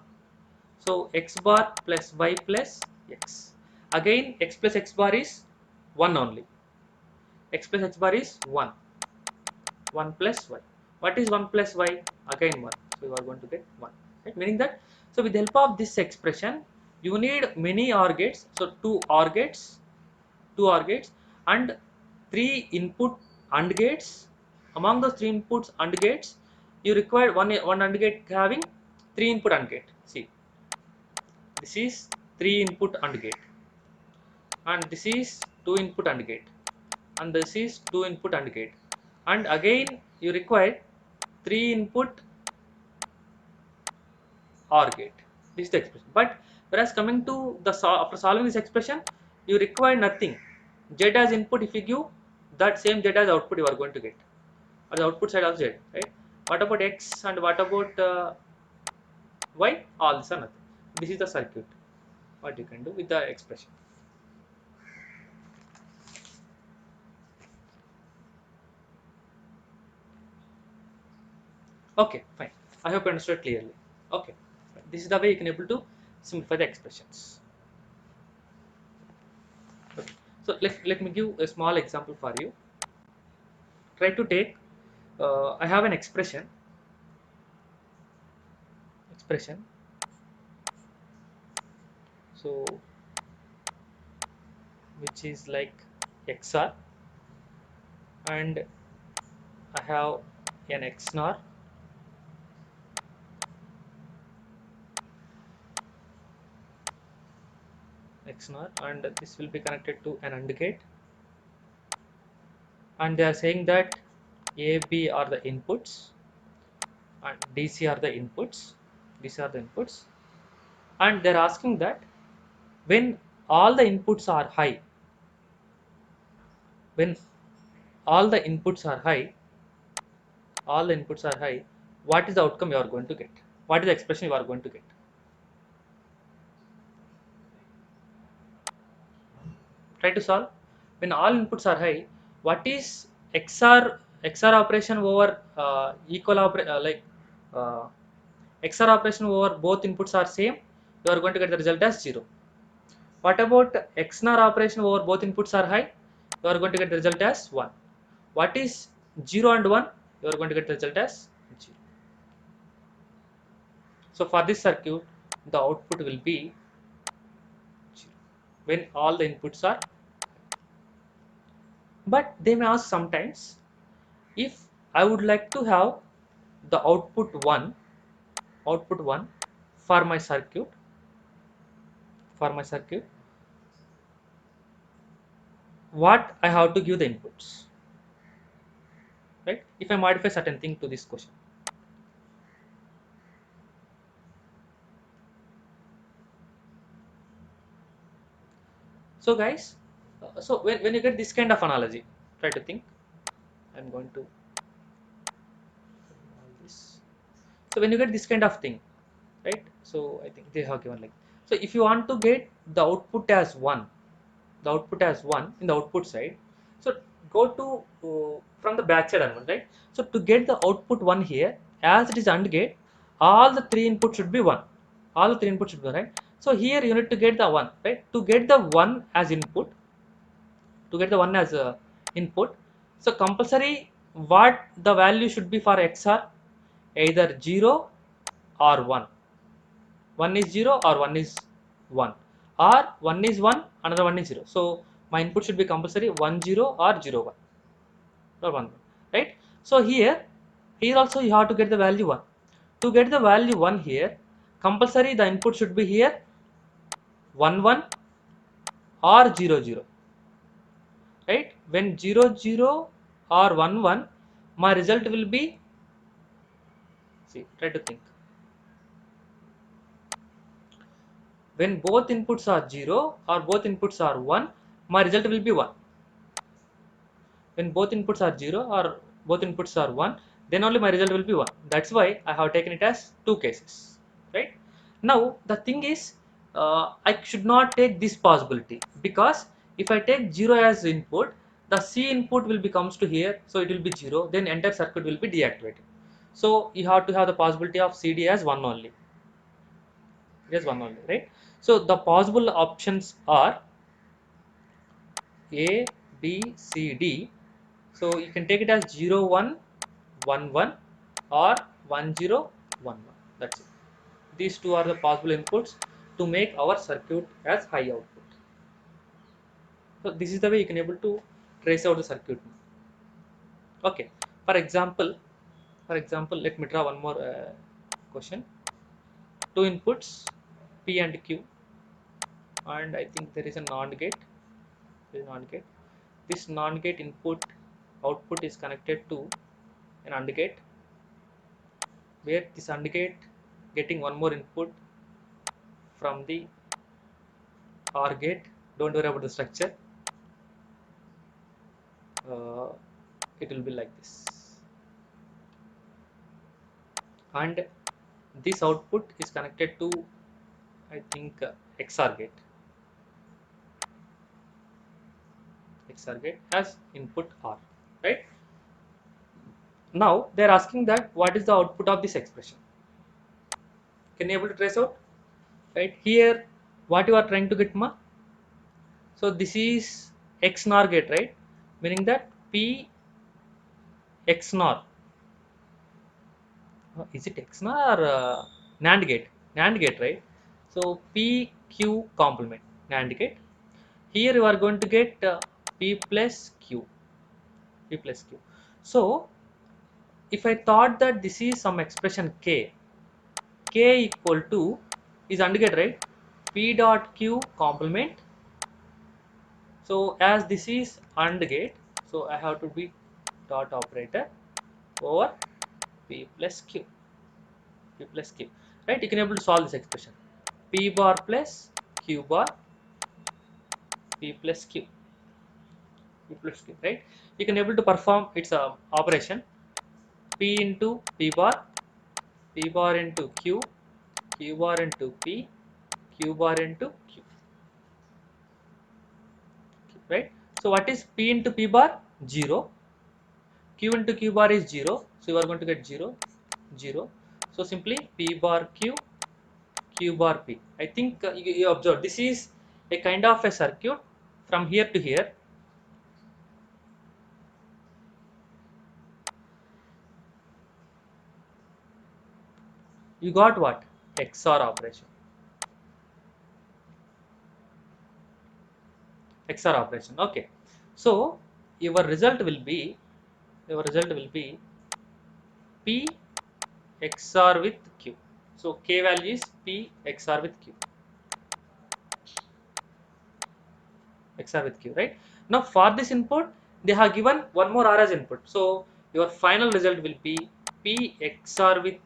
So x bar plus y plus x. Again x plus x bar is 1 only. X plus x bar is 1. 1 plus y. What is 1 plus y? Again 1. So you are going to get 1. Right? Meaning that, so with the help of this expression, you need many OR gates. So two OR gates, and three input AND gates. Among those three inputs AND gates, you require one AND gate having three input AND gate. See, this is three input AND gate, and this is two input AND gate, and this is two input AND gate, and again you require three input OR gate. This is the expression. But whereas coming to the after solving this expression, you require nothing. Z as input, if you give that same Z as output, you are going to get, or the output side of Z, right? What about X and what about Y? All this are nothing. This is the circuit. What you can do with the expression. Okay, fine. I hope you understood clearly. Okay, this is the way you can able to simplify the expressions. Okay. So let me give a small example for you. Try to take. I have an expression. So which is like XR, and I have an XNOR, and this will be connected to an AND gate, and they are saying that A, B are the inputs and DC are the inputs. These are the inputs, and they're asking that when all the inputs are high, when all the inputs are high, all the inputs are high, what is the outcome you are going to get? What is the expression you are going to get? Try to solve. When all inputs are high, what is XR operation over uh, XR operation over both inputs are same, you are going to get the result as 0. What about XNOR operation over both inputs are high, you are going to get the result as 1. What is 0 and 1? You are going to get the result as 0. So for this circuit, the output will be 0 when all the inputs are. But they may ask sometimes, if I would like to have the output 1 for my circuit, what I have to give the inputs, right? If I modify certain thing to this question. So guys, so when you get this kind of analogy, try to think. I'm going to all this. So when you get this kind of thing, right? So I think they have given like, so if you want to get the output as 1, in the output side, so go to from the back side onward, right? So to get the output 1 here, as it is AND gate, all the three inputs should be 1. All the three inputs should be 1, right? So here you need to get the 1, right? To get the 1 as input, input, so compulsory what the value should be for XR, either 0 or 1. 1 is 0 or 1 is 1, or 1 is 1, another 1 is 0. So my input should be compulsory 1 0 or 0 1 or 1 1, right? So here also you have to get the value 1. To get the value 1 here, compulsory the input should be here 1 1 or 0 0, right? When 0 0 or 1 1, my result will be, see, try to think. When both inputs are 0 or both inputs are 1, my result will be 1. When both inputs are 0 or both inputs are 1, then only my result will be 1. That's why I have taken it as two cases, right? Now the thing is, I should not take this possibility, because if I take 0 as input, the C input will becomes to here, so it will be 0, then entire circuit will be deactivated. So you have to have the possibility of CD as 1 only. It is 1 only, right? So the possible options are A, B, C, D. So you can take it as 0, 1, 1, 1 or 1, 0, 1, 1. That's it. These two are the possible inputs to make our circuit as high output. So this is the way you can able to trace out the circuit. Okay. For example, let me draw one more question. Two inputs P and Q, and I think there is a NAND gate. There is a NAND gate. This NAND gate input output is connected to an AND gate, where this AND gate getting one more input from the OR gate. Don't worry about the structure. Uh, it will be like this, and this output is connected to, I think, XOR gate. XOR gate has input R, right? Now they are asking that what is the output of this expression? Can you able to trace out? Right here, what you are trying to get, ma? So this is XNOR gate, right? Meaning that P XNOR. Is it XNOR or NAND gate? NAND gate, right? So PQ complement NAND gate. Here you are going to get P plus Q. P plus Q. So if I thought that this is some expression K equal to is AND gate, right? P dot Q complement. So as this is AND gate, so I have to be dot operator over P plus Q. P plus Q, right? You can able to solve this expression. P bar plus Q bar, P plus Q, P plus Q, right? You can able to perform its operation. P into P bar into Q bar into P, Q bar into Q, right? So what is P into P bar? 0. Q into Q bar is 0. So you are going to get 0, 0. So simply P bar Q, Q bar P. I think you observe this is a kind of a circuit from here to here. You got what? XOR operation. XOR operation. Okay. So your result will be P XOR with Q. So K value is P XOR with Q. XOR with Q, right? Now for this input, they have given one more R as input. So your final result will be P XOR with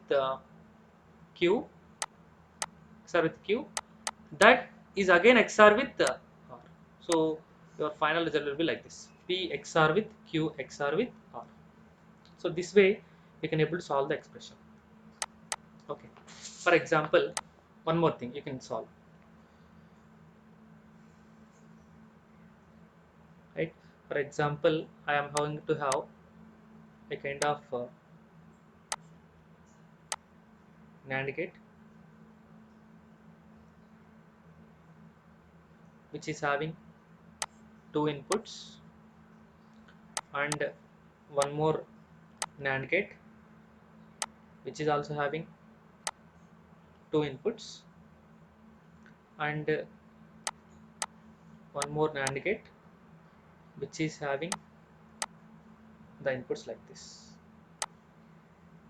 Q, XOR with Q. That is again XOR with R. So your final result will be like this: P XOR with Q XOR with R. So this way you can able to solve the expression. Okay. For example, one more thing you can solve. Right. For example, I am going to have a kind of NAND gate which is having two inputs and one more NAND gate which is also having two inputs and one more NAND gate which is having the inputs like this,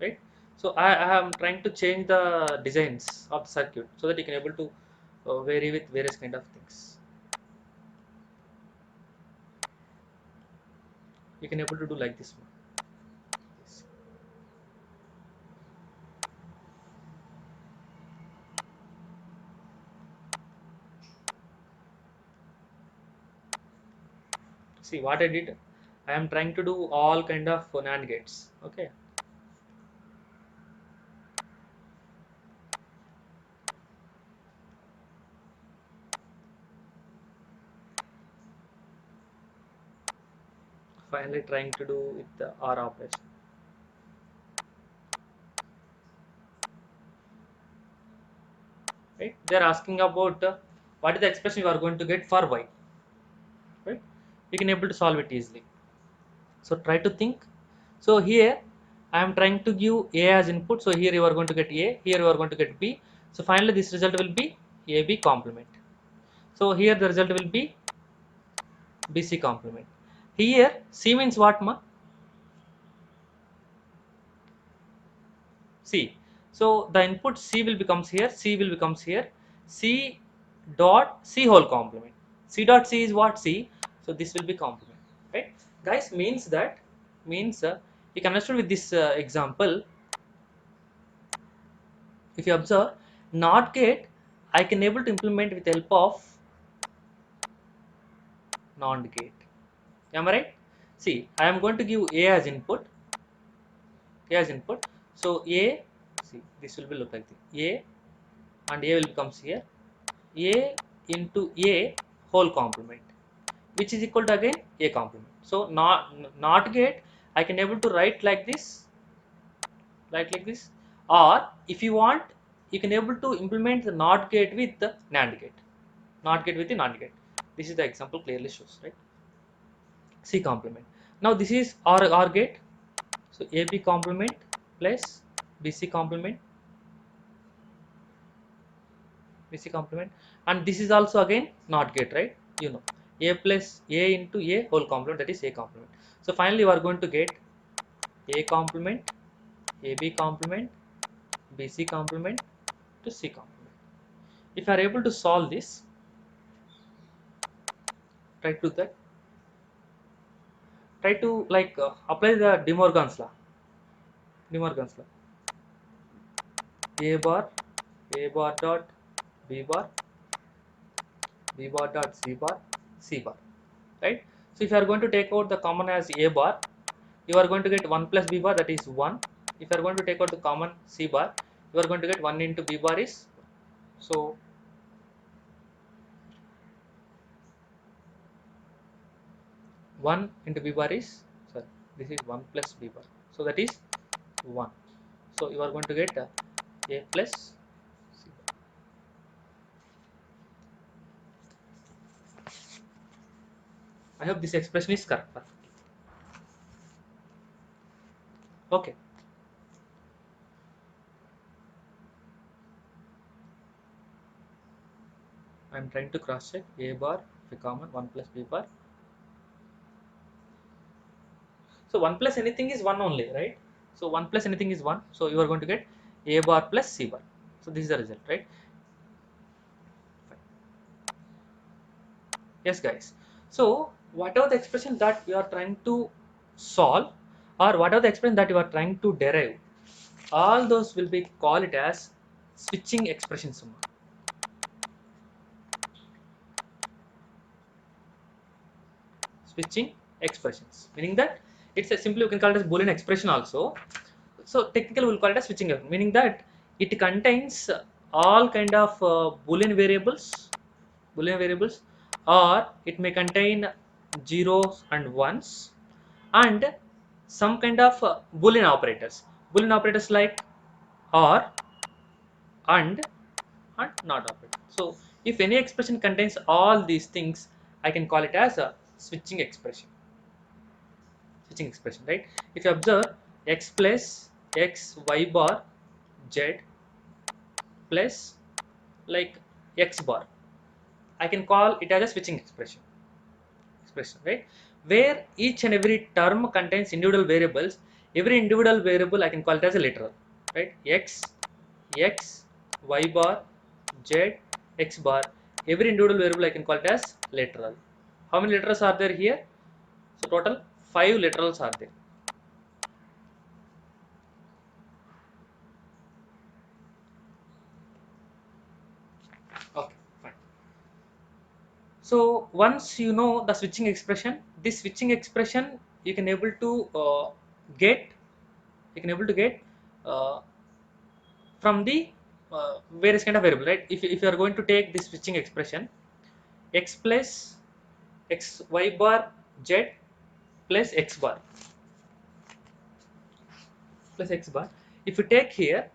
right? So I am trying to change the designs of the circuit so that you can able to vary with various kind of things. You can able to do like this one. See what I did. I am trying to do all kind of NAND gates. Okay. Finally trying to do with the OR operation. Right? They are asking about what is the expression you are going to get for y. Right? You can able to solve it easily. So try to think. So here I am trying to give A as input. So here you are going to get A. Here you are going to get B. So finally this result will be AB complement. So here the result will be BC complement. Here C means what, ma? C. So the input C will becomes here. C will becomes here. C dot C whole complement. C dot C is what? C. So this will be complement. Right, guys? Means you can understand with this example. If you observe, NOT gate I can able to implement with help of NOT gate. Am I right? See, I am going to give A as input. A as input. So A, see, this will be look like this. A and A will becomes here. A into A whole complement, which is equal to again A complement. So not gate I can able to write like this, or if you want, you can able to implement the NOT gate with the NAND gate. NOT gate with the NAND gate. This is the example clearly shows, right? C complement. Now this is OR gate. So AB complement plus BC complement, and this is also again NOT gate, right? You know, A plus A into A whole complement, that is A complement. So finally you are going to get A complement, AB complement, BC complement to C complement. If you are able to solve this, try to that. Try to like apply the De Morgan's law. De Morgan's law. A bar dot B bar, B bar dot C bar, C bar. Right? So if you are going to take out the common as A bar, you are going to get 1 plus B bar, that is 1. If you are going to take out the common C bar, you are going to get 1 into B bar is, so 1 into B bar is, sorry, this is 1 plus B bar. So that is 1. So you are going to get A plus C bar. I hope this expression is correct. Okay. I am trying to cross check A bar, the common 1 plus B bar. So 1 plus anything is 1 only, right? So 1 plus anything is 1. So you are going to get A bar plus C bar. So this is the result, right? Fine. Yes, guys. So whatever the expression that you are trying to solve, or whatever the expression that you are trying to derive, all those will be called it as switching expressions. Switching expressions, meaning that it's a simply you can call it as Boolean expression also. So technically we'll call it as switching, meaning that it contains all kind of Boolean variables, or it may contain zeros and ones, and some kind of Boolean operators like or, and not operator. So if any expression contains all these things, I can call it as a switching expression. Right? If you observe x plus x y bar z plus like x bar, I can call it as a switching expression, right? Where each and every term contains individual variables. Every individual variable I can call it as a literal, right? X, y bar, z, x bar. Every individual variable I can call it as literal. How many literals are there here? So total 5 literals are there. Okay, fine. So once you know the switching expression, this switching expression you can able to get you can able to get uh, from the various kind of variable, right? If you are going to take this switching expression, x plus x y bar z plus x bar plus x bar, if you take here,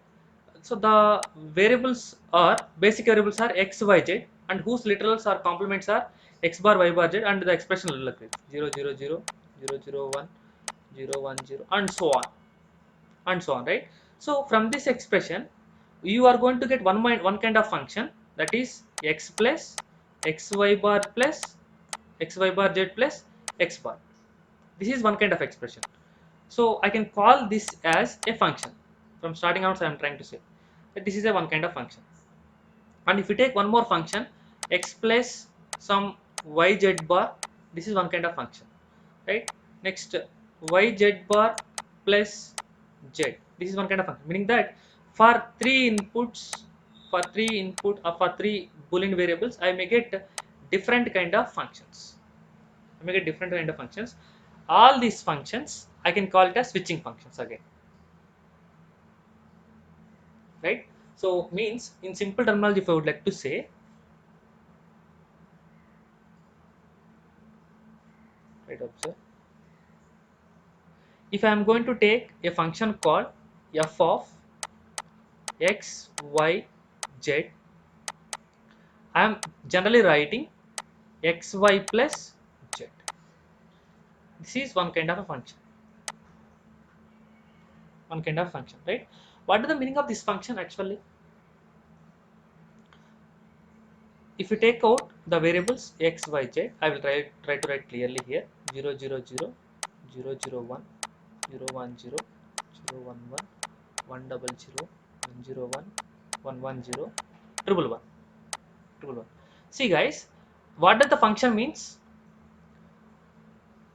so the variables are basic variables are x y z, and whose literals or complements are x bar y bar z, and the expression will look like 0 0 0 0 0 1 0 1 0 and so on, and so on, right? So from this expression you are going to get one kind of function, that is x plus xy bar plus xy bar z plus x bar. This is one kind of expression. So I can call this as a function. From starting out, I am trying to say that this is a one kind of function. And if you take one more function, x plus some yz bar, this is one kind of function, right? Next, yz bar plus z, this is one kind of function. Meaning that for three inputs, for three Boolean variables, I may get different kind of functions. I may get different kind of functions. All these functions I can call it as switching functions again, right? So means in simple terminology, if I would like to say, right, observe, if I am going to take a function called f of x y z, I am generally writing xy plus z. This is one kind of a function, right? What is the meaning of this function actually? If you take out the variables x y z, I will try to write clearly here: 0 0 0 0 0 1 0 1 0 0 1 1 1 double 0 1 0 1 1 1 0 triple 1 triple 1. See guys, what does the function means?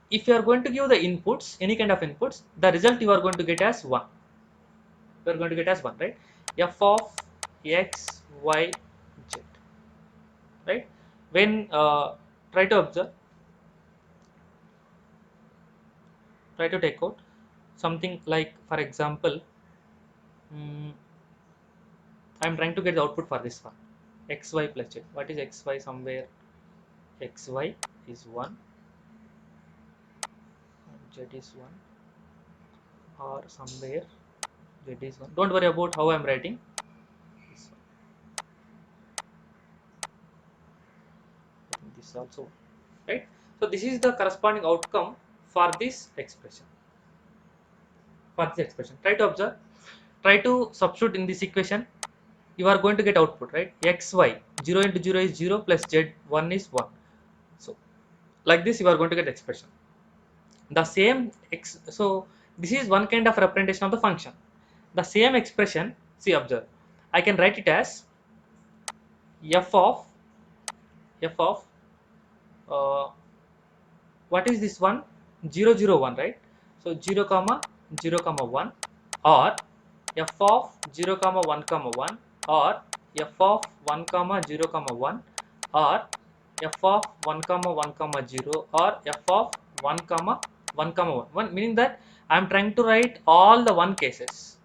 If you are going to give the inputs, any kind of inputs, the result you are going to get as 1. You are going to get as 1, right? F of x y z, right? When try to observe, try to take out something like, for example, I am trying to get the output for this one, xy plus z. What is xy? Somewhere xy is 1 and z is 1, or somewhere z is 1. Don't worry about how I am writing this one. This also, right? So this is the corresponding outcome for this expression. Try to observe, try to substitute in this equation. You are going to get output, right? xy, 0 into 0 is 0 plus z 1 is 1. So like this you are going to get expression. The same so this is one kind of representation of the function. The same expression, see, observe, I can write it as f of uh, what is this one, 0 0 1, right? So 0 comma 0 comma 1, or f of 0 comma 1 comma 1, or f of 1 comma 0 comma 1, or f of 1 comma 1 comma 0, or f of 1 comma 1 comma 1, meaning that I am trying to write all the one cases,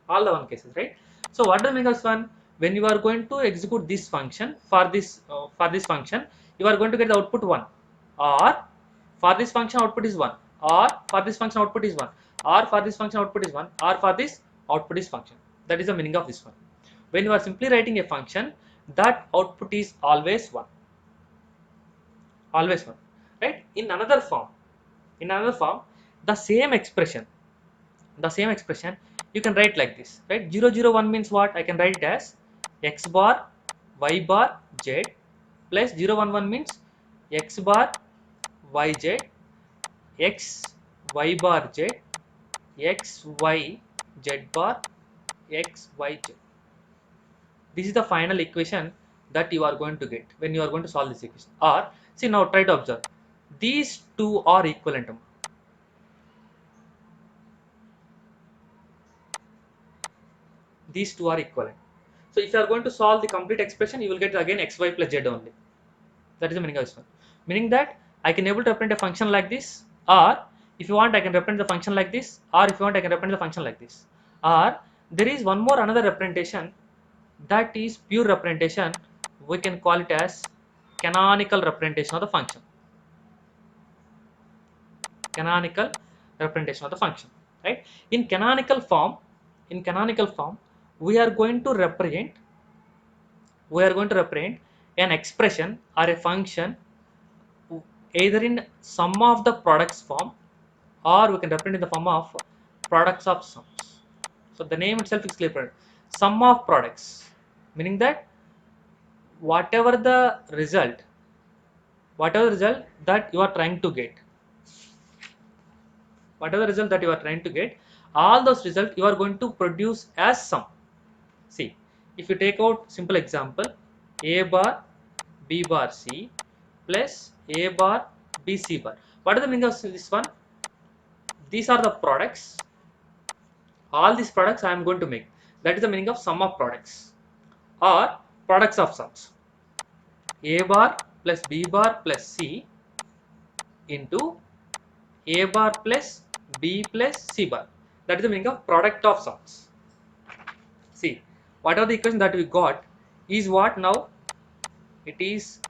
right? So what does make us one? When you are going to execute this function for this function, you are going to get the output 1, or for this function output is 1, or for this function output is 1, or for this function output is 1, or for this output is function. That is the meaning of this one. When you are simply writing a function, that output is always 1, always 1, right? In another form, the same expression, you can write like this, right? 0 0 1 means what? I can write it as x bar y bar z plus 0 1 1 means x bar y z x y bar z x y z bar x y z. This is the final equation that you are going to get when you are going to solve this equation. Or see, now try to observe, these two are equivalent. These two are equivalent. So if you are going to solve the complete expression, you will get again xy plus z only. That is the meaning of this one. Meaning that I can able to represent a function like this, or if you want I can represent the function like this, or if you want I can represent the function like this. Or there is one more another representation, that is pure representation. We can call it as canonical representation of the function. Canonical representation of the function, right? In canonical form, in canonical form, we are going to represent we are going to represent an expression or a function either in sum of the products form, or we can represent in the form of products of sums. So the name itself is clear. Sum of products, meaning that whatever the result, that you are trying to get, whatever result that you are trying to get, all those results you are going to produce as sum. See, if you take out simple example, a bar b bar c plus a bar b c bar. What is the meaning of this one? These are the products. All these products I am going to make. That is the meaning of sum of products or products of sums. A bar plus b bar plus c into a bar plus b plus c bar. That is the meaning of product of sums. See, whatever the equation that we got is what now? It is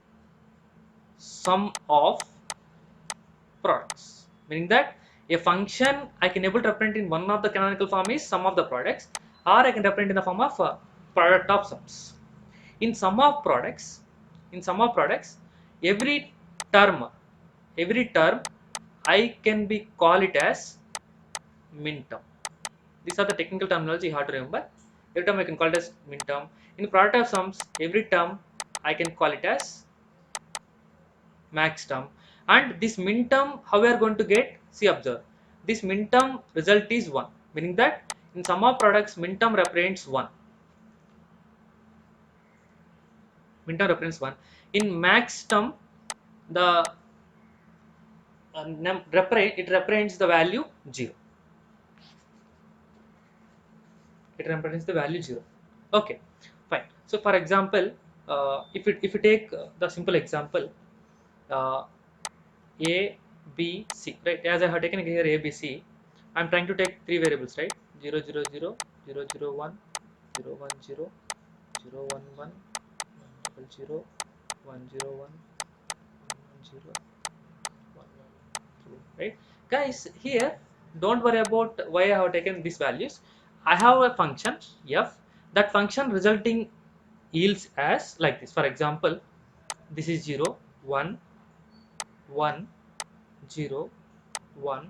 sum of products, meaning that a function I can able to represent in one of the canonical form is sum of the products, or I can represent in the form of product of sums. In sum of products, in sum of products, every term, every term I can be call it as min term. These are the technical terminology you have to remember. Every term I can call it as min term. In product of sums, every term I can call it as max term. And this min term, how we are going to get? See, observe. This min term result is 1, meaning that in sum of products, min term represents 1. Min term represents 1. In max term, the it represents the value 0. It represents the value 0. Okay, fine. So for example, if you take the simple example, uh, a b c, right? As I have taken here a b c, I'm trying to take three variables, right? 0 0 0 0 0 1 0 1 0 0 1 1 1 0 1 0 1 1 0 1 1 2, right? Guys, here don't worry about why I have taken these values. I have a function f, that function resulting yields as like this. For example, this is 0 1 1 0 1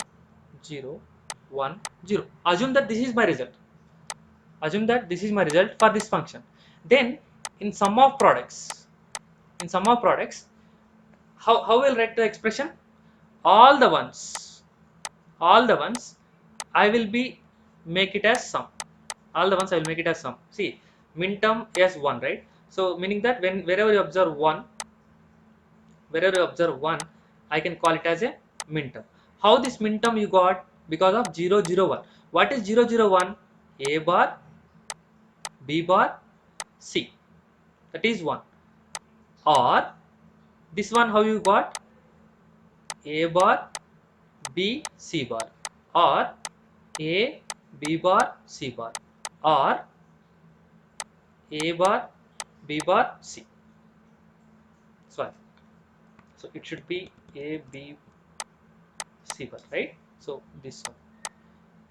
0 1 0. Assume that this is my result. Assume that this is my result for this function. Then in sum of products, in sum of products, how will write the expression? All the ones, all the ones I will be make it as sum. All the ones I will make it as sum. See, min term is 1, right? So meaning that wherever you observe 1, wherever you observe 1, I can call it as a min term. How this min term you got? Because of 0 0 1. What is 0 0 1? A bar b bar c, that is 1. Or this one, how you got? A bar b c bar, or a b bar c bar, or a bar b bar c. Sorry, so it should be a b c bar, right? So this one,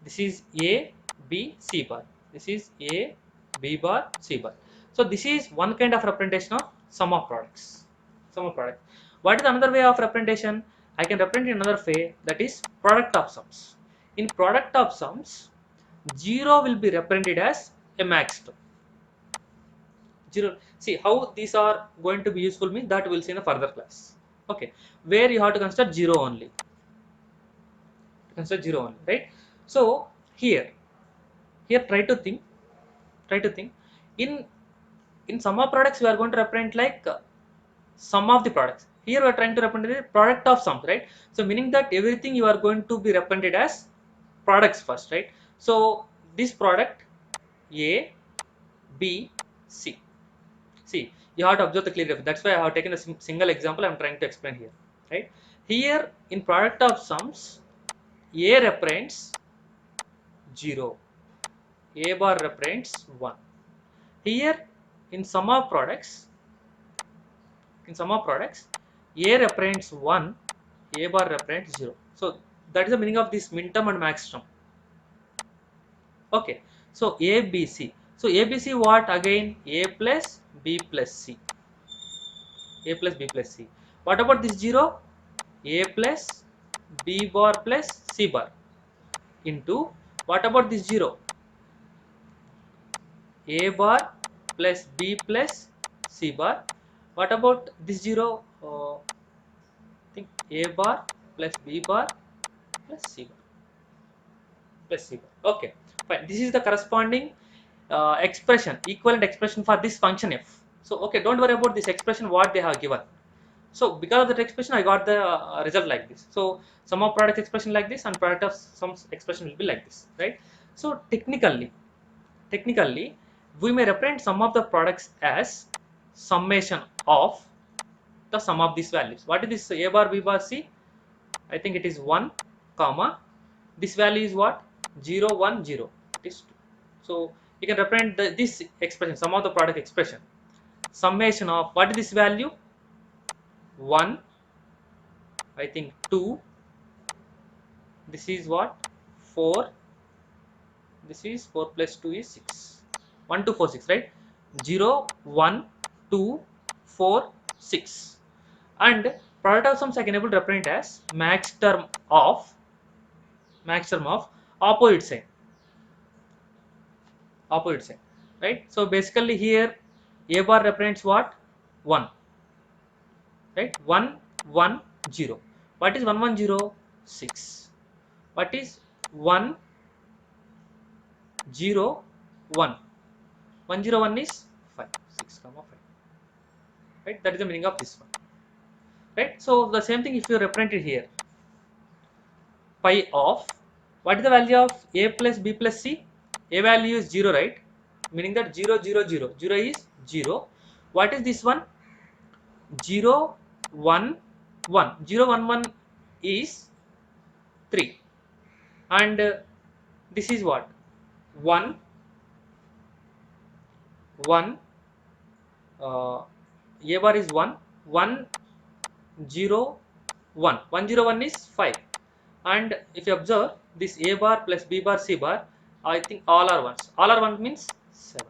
this is a b c bar, this is a b bar c bar. So this is one kind of representation of sum of products. Sum of products. What is another way of representation? I can represent in another way, that is product of sums. In product of sums, 0 will be represented as a max term. 0. See how these are going to be useful, means that we'll see in a further class. Okay, where you have to consider 0 only. Consider 0 only, right? So here try to think. In sum of products, we are going to represent like sum of the products. Here we are trying to represent the product of sums, right? So meaning that everything you are going to be represented as products first, right? So this product a b c. See, You have to observe the clear difference. That's why I have taken a single example I'm trying to explain here, right? Here in product of sums, A represents 0, A bar represents 1. Here in sum of products, A represents 1, A bar represents 0. So that is the meaning of this min term and max term. Okay, so A, B, C. So A, B, C what again? A plus B plus C. A plus B plus C. What about this 0? A plus B bar plus C bar into, what about this 0? A bar plus B plus C bar. What about this 0? I think A bar plus B bar plus C bar plus C bar. Okay, fine. This is the corresponding expression, equivalent expression for this function f. So okay, don't worry about this expression what they have given. So because of that expression, I got the result like this. So sum of product expression like this, and product of sums expression will be like this, right? So technically, we may represent sum of the products as summation of the sum of these values. What is this? A bar, B bar, C? I think it is 1, comma. This value is what? 0, 1, 0. It is 2. So you can represent this expression, sum of the product expression. Summation of what is this value? 1, I think 2. This is what? 4. This is 4 plus 2 is 6. 1, 2, 4, 6, right? 0, 1, 2, 4, 6. And product of sums I can able to represent as max term of opposite sign. Opposite sign. Right? So basically here A bar represents what? 1. Right? 1, 1, 0. What is 1, 1, 0? 6. What is 1, 0, 1? 1, 0, 1 is 5. 6, comma 5. Right? That is the meaning of this one. Right? So the same thing if you represent it here. Pi of, what is the value of A plus B plus C? A value is 0, right? Meaning that 0, 0, 0. 0 is 0. What is this one? 0, 1, 1. 0, 1, 1 is 3. And this is what? 1, 1. A bar is 1. 1, 0, 1. 1, 0, 1 is 5. And if you observe this A bar plus B bar C bar, I think all are ones. All are 1 means 7.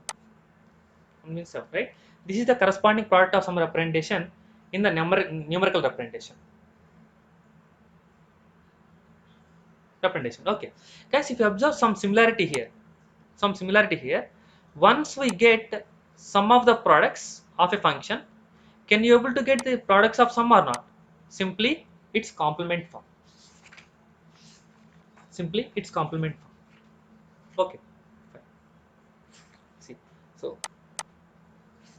1 means 7, right? This is the corresponding product of some representation in the numerical representation. Okay, guys, if you observe some similarity here, once we get sum of the products of a function, can you able to get the products of sum or not? Simply its complement form. Okay, fine. See, so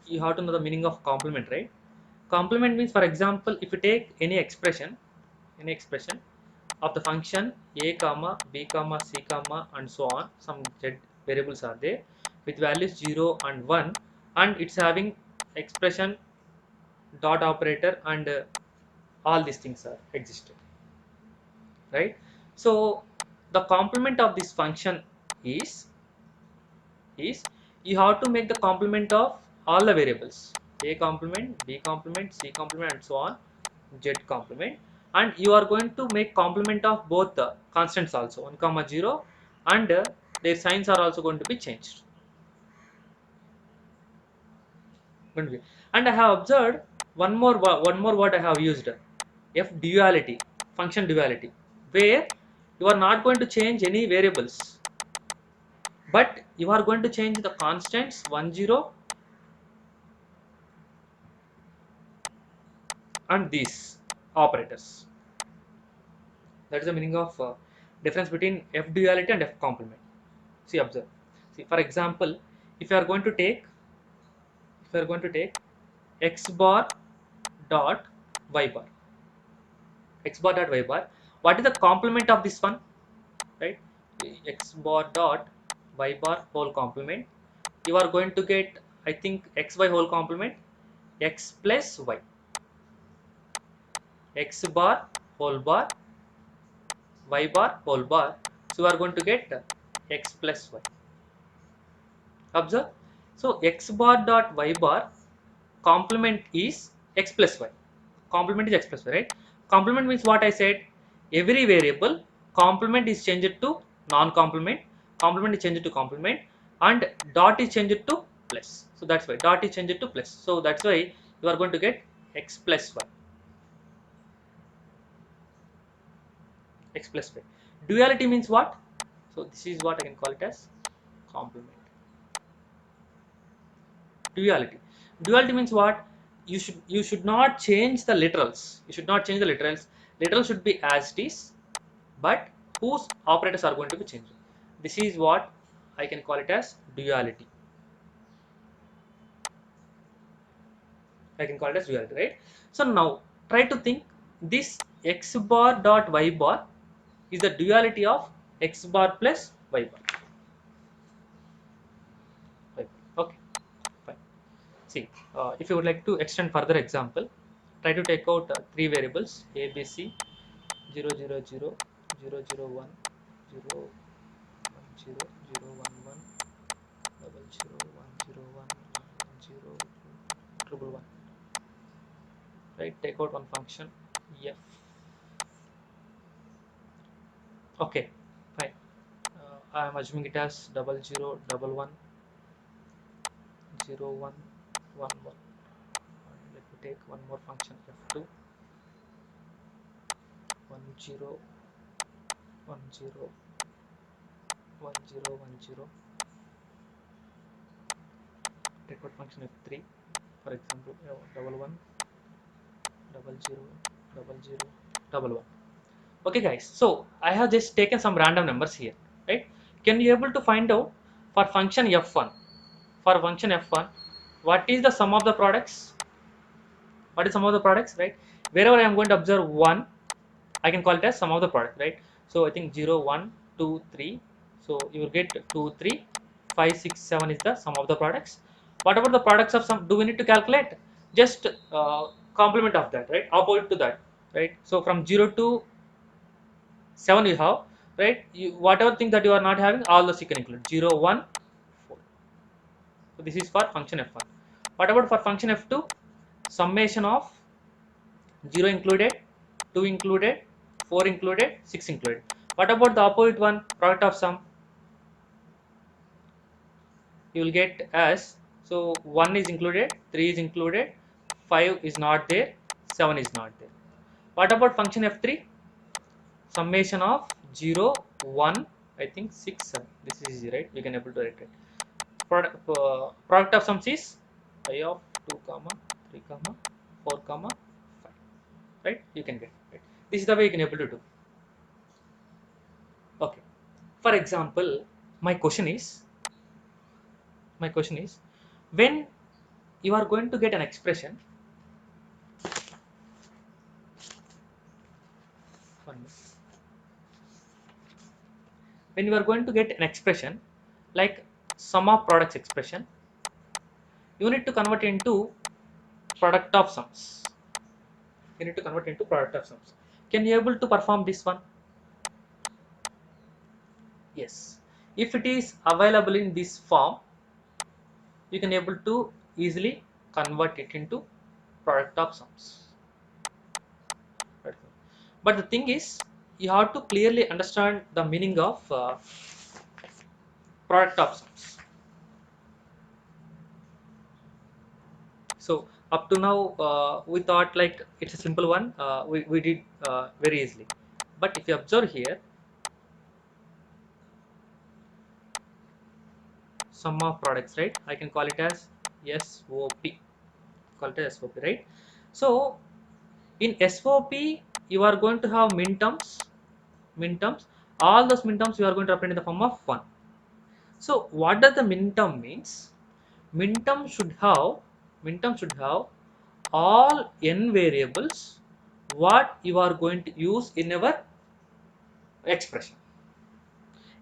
you have to know the meaning of complement, right? Complement means, for example, if you take any expression of the function a comma b comma c comma and so on, some z variables are there with values 0 and 1, and it's having expression dot operator, and all these things are existed, right? So the complement of this function is you have to make the complement of all the variables: a complement, b complement, c complement, and so on, z complement. And you are going to make complement of both the constants also, 1 comma 0, and their signs are also going to be changed. And I have observed one more word I have used: f duality, function duality, where you are not going to change any variables, but you are going to change the constants 1, 0 and these operators. That is the meaning of difference between f duality and f complement. See, observe. See, for example, if you are going to take x bar dot y bar, what is the complement of this one? Right? X bar dot y bar whole complement. You are going to get, I think, xy whole complement. x plus y, x bar whole bar, y bar whole bar. So we are going to get x plus y. Observe. So x bar dot y bar complement is x plus y. Complement is x plus y, right? Complement means what I said. Every variable complement is changed to non-complement. Complement is changed to complement, and dot is changed to plus. So that's why dot is changed to plus. So that's why you are going to get x plus y. X plus y. Duality means what? So this is what I can call it as complement. Duality. Duality means what? You should not change the literals. You should not change the literals. Literal should be as it is, but whose operators are going to be changed. This is what I can call it as duality. I can call it as duality, right? So now try to think this x bar dot y bar is the duality of x bar plus y bar. Okay, fine. See, if you would like to extend further example, try to take out three variables a, b, c, 0, 0, 0, 0, 0, 1, 0, 1, 0, 0, 1, 1, double 0, 1, 0, 1, 0, triple 1. Right? Take out one function f. Okay, fine. I am assuming it as double 0, double 1, 0, 1, 1, 1. Let me take one more function f2, 1, 0, 1, 0, 1, 0, 1, 0. Take out function f3, for example, double 1, double 0, double 0, double 1. Okay guys, so I have just taken some random numbers here, right? Can you able to find out for function f1, what is the sum of the products? What is sum of the products, right? Wherever I am going to observe 1, I can call it as sum of the product, right? So I think 0, 1, 2, 3. So you will get 2, 3, 5, 6, 7 is the sum of the products. What about the products of sum? Do we need to calculate? Just complement of that, right? Opposite to that, right? So from 0 to 7 you have, right? Whatever thing that you are not having, all those you can include. 0, 1, 4. So this is for function f1. What about for function f2? Summation of 0 included, 2 included, 4 included, 6 included. What about the opposite one? Product of sum. You will get as, so 1 is included, 3 is included, 5 is not there, 7 is not there. What about function f3? Summation of 0, 1, I think 6, 7. This is easy, right? You can able to write it. Product of sums is pi of 2 comma 3 comma 4 comma 5, right? You can get, right? This is the way you can able to do. Okay, for example, my question is when you are going to get an expression, when you are going to get an expression like sum of products expression, you need to convert into product of sums. You need to convert into product of sums. Can you able to perform this one? Yes. If it is available in this form, you can able to easily convert it into product of sums. But the thing is, you have to clearly understand the meaning of product of sums. So up to now, we thought like it's a simple one. We did very easily. But if you observe here, sum of products, right? I can call it as SOP. Call it as SOP, right? So in SOP, you are going to have min terms. All those min terms you are going to represent in the form of 1. So what does the min term means? Min term should have all n variables what you are going to use in our expression,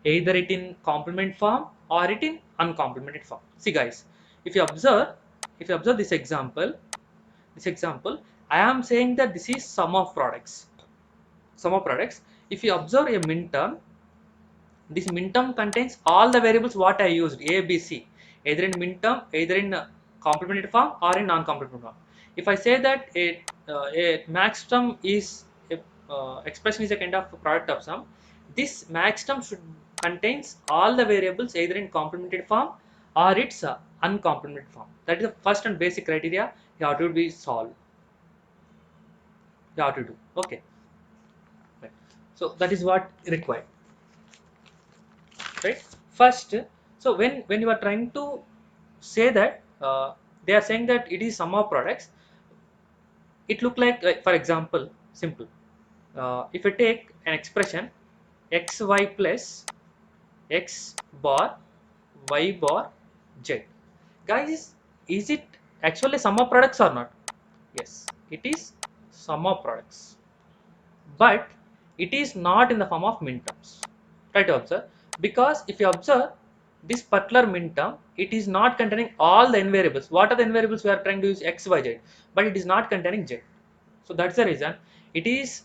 either it in complement form or it in uncomplemented form. See guys, if you observe this example, This example, I am saying that this is sum of products. Sum of products. If you observe a min term, this min term contains all the variables what I used A, B, C, either in min term, either in complementary form or in non-complementary form. If I say that a max term is a, expression is a kind of product of sum, this max term should contains all the variables either in complementary form or its uncomplementary form. That is the first and basic criteria you have to be solved. You have to do. Okay. Right. So that is what required. Right. First, so when you are trying to say that they are saying that it is sum of products, it look like for example simple, if I take an expression xy plus x bar y bar z, guys, is it actually sum of products or not? Yes, it is sum of products, but it is not in the form of min terms. Try to observe, because if you observe this particular min term, it is not containing all the n variables. What are the n variables we are trying to use? X, Y, Z, but it is not containing Z. So that's the reason it is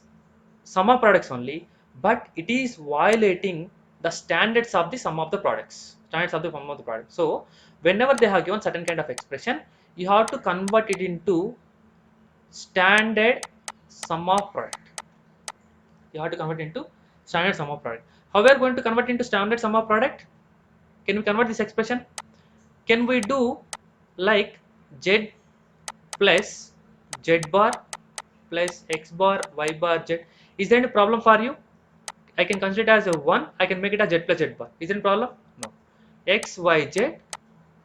sum of products only, but it is violating the standards of the sum of the products. Standards of the sum of the product. So whenever they have given certain kind of expression, you have to convert it into standard sum of product. You have to convert into standard sum of product. How we are going to convert into standard sum of product? Can we convert this expression? Can we do like z plus z bar plus x bar y bar z? Is there any problem for you? I can consider it as a 1. I can make it as z plus z bar. Is there any problem? No. X y z,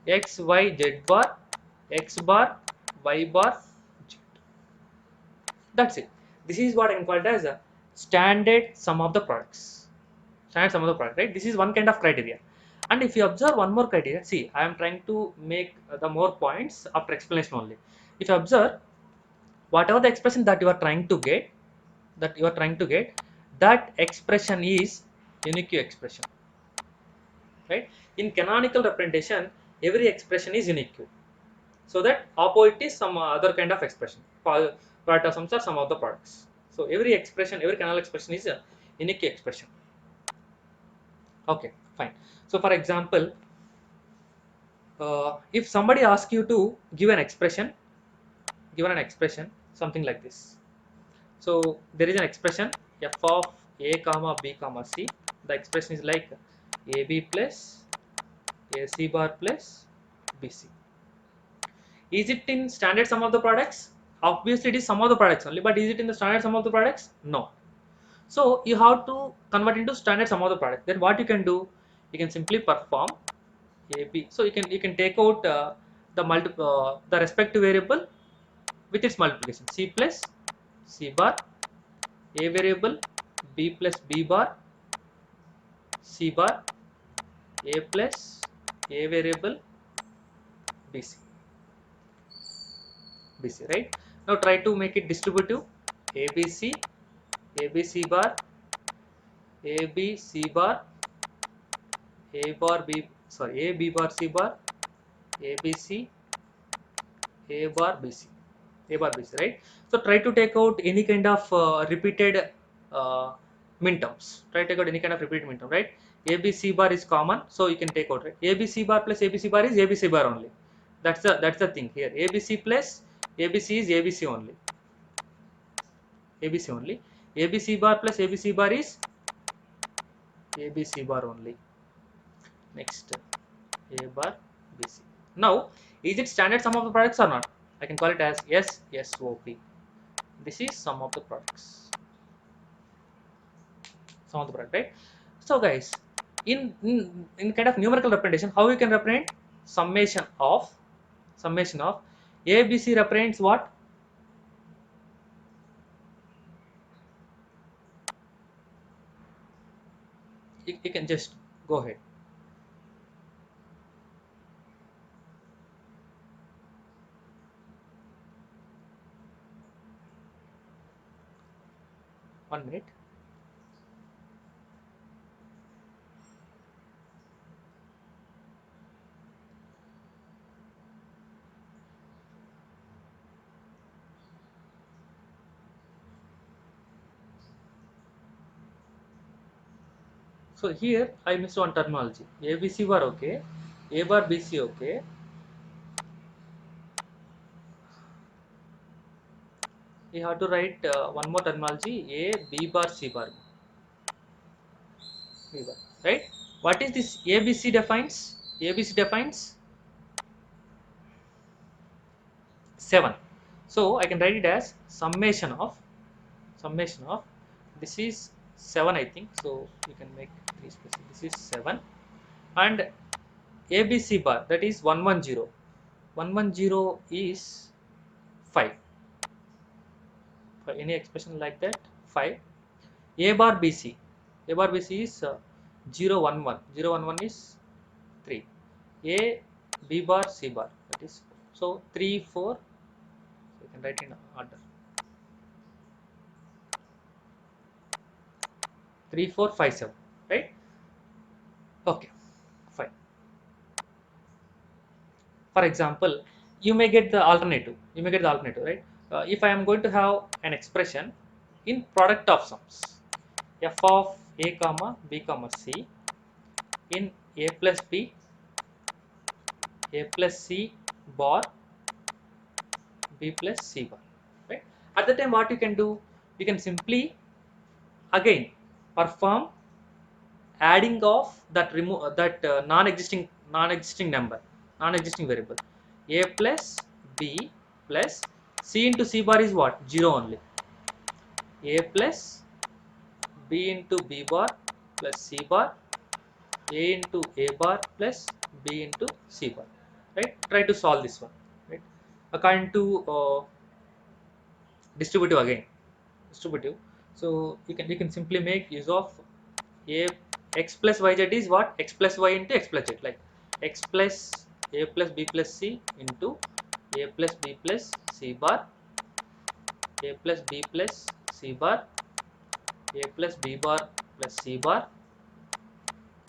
x y z bar, x bar y bar z. That's it. This is what I can call it as a standard sum of the products. Standard sum of the product, right? This is one kind of criteria. And if you observe one more criteria, see, I am trying to make the more points after explanation only. If you observe, whatever the expression that you are trying to get, that expression is unique expression, right? In canonical representation, every expression is unique, so that opposite is some other kind of expression. Product of sums are some of the products. So every expression, every canonical expression is a unique expression. Okay, fine. So for example, if somebody asks you to give an expression, given an expression something like this. So there is an expression f of a comma b comma c. The expression is like ab plus ac bar plus bc. Is it in standard sum of the products? Obviously, it is sum of the products only, but is it in the standard sum of the products? No. So you have to convert into standard sum of the product. Then what you can do? You can simply perform AB. So you can take out the respective variable with its multiplication. C plus C bar, A variable, B plus B bar, C bar, A plus A variable, BC. BC, right? Now try to make it distributive. ABC, ABC bar, ABC bar, A bar B, sorry, A B bar C bar, ABC, A bar BC. A bar BC, right? So try to take out any kind of repeated uh, min terms. Try to take out any kind of repeated min term, right? ABC bar is common, so you can take out, right? ABC bar plus ABC bar is ABC bar only. That's the thing here. ABC plus ABC is ABC only. ABC only. ABC bar plus ABC bar is ABC bar only. Next, A bar BC. Now, is it standard sum of the products or not? I can call it as SSOP. This is sum of the products. Sum of the product, right? So, guys, in kind of numerical representation, how you can represent summation of ABC represents what? You can just go ahead. 1 minute. So here I missed one terminology. ABC bar okay, A bar BC okay. We have to write one more terminology, A B bar C bar. B bar, right? What is this ABC defines? ABC defines 7. So I can write it as summation of this is 7 I think. So you can make 3 spaces. This is 7 and ABC bar, that is 110. 110 is 5. For any expression like that, 5. A bar BC. A bar BC is 0 1 1. 0 1 1 is 3. A B bar C bar, that is 4. So 3 4. So you can write in order. 3 4 5 7, right? Okay, fine. For example, you may get the alternative. Right? If I am going to have an expression in product of sums, f of a comma b comma c in a plus b, a plus c bar, b plus c bar, right? At the time, what you can do, you can simply again perform adding of that remove that non-existing number, non-existing variable. A plus b plus c into c bar is what? 0 only. A plus b into b bar plus c bar, a into a bar plus b into c bar, right? Try to solve this one, right? According to distributive again, distributive. So you can simply make use of a x plus yz is what? X plus y into x plus z, like x plus a plus b plus c into a plus b plus c bar, a plus b plus c bar, a plus b bar plus c bar,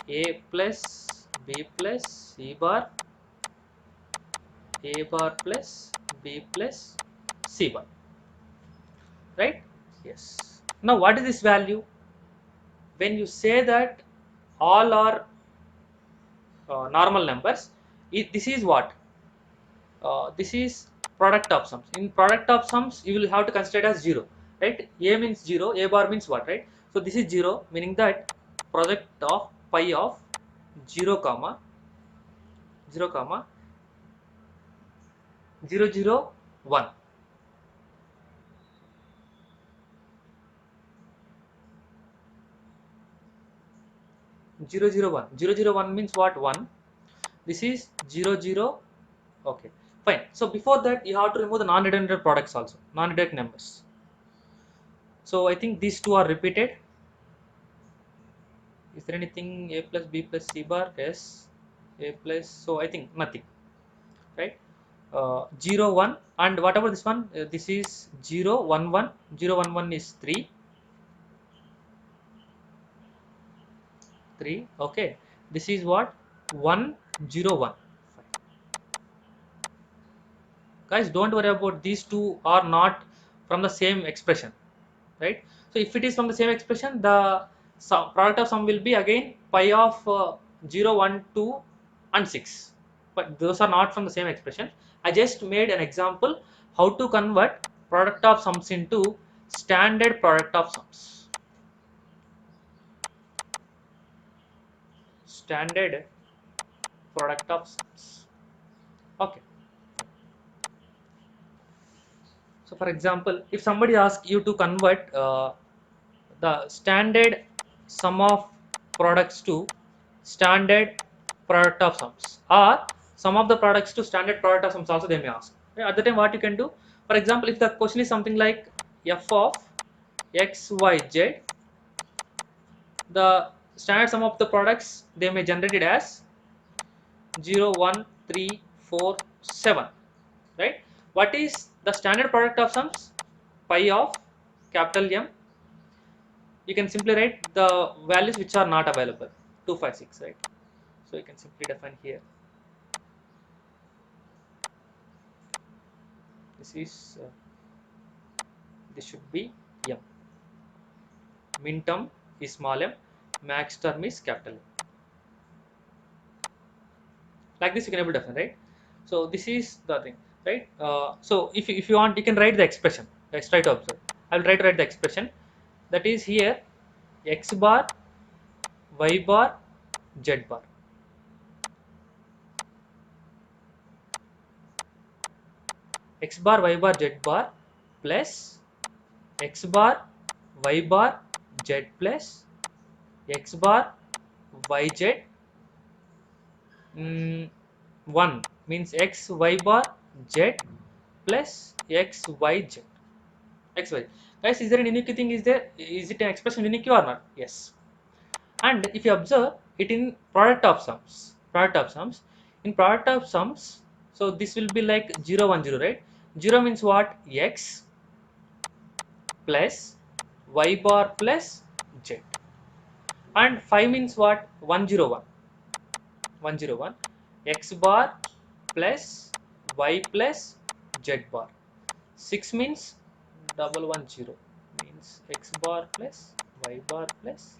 a plus b plus c bar, a bar plus b plus c bar, right? Yes. Now what is this value? When you say that all are normal numbers, this is what? This is product of sums. In product of sums, you will have to consider it as 0, right? A means 0, a bar means what, right? So this is 0, meaning that product of pi of 0 comma 0 comma 0 0 1. 0 0 1. 0 0 1 means what? 1. This is 0 0. Okay, fine. So before that, you have to remove the non-redundant products also, non-redundant numbers. So I think these two are repeated. Is there anything a plus b plus c bar? Yes, a plus. So I think nothing, right? 0 1 and whatever this one, this is 0 1 1. 0 1 1 is 3 3. Okay, this is what? 1 0 1. Guys, don't worry about these two are not from the same expression, right? So if it is from the same expression, the product of sum will be again pi of 0 1 2 and 6, but those are not from the same expression. I just made an example how to convert product of sums into standard product of sums. Standard product of sums. Okay, so for example, if somebody asks you to convert the standard sum of products to standard product of sums, or sum of the products to standard product of sums also they may ask. At the time, what you can do, for example, if the question is something like f of x y z, the standard sum of the products they may generate it as 0 1 3 4 7, right? What is the standard product of sums? Pi of capital M. You can simply write the values which are not available, 2 5 6, right? So you can simply define here, this is this should be m, min term is small m, max term is capital A. Like this you can able to define, right? So this is the thing, right? So if you want, you can write the expression. Let's try to observe. I will try to write the expression. That is here x bar, y bar, z bar. X bar, y bar, z bar plus x bar, y bar, z plus x bar, yz. 1 means x, y bar, z plus x, y, z. X, y. Guys, is there an unique thing? Is there? Is it an expression unique or not? Yes. And if you observe it in in product of sums, so this will be like 0 1 0, right? 0 means what? X plus y bar plus z, and 5 means what? 101 101 x bar plus y plus z bar. 6 means 110 means x bar plus y bar plus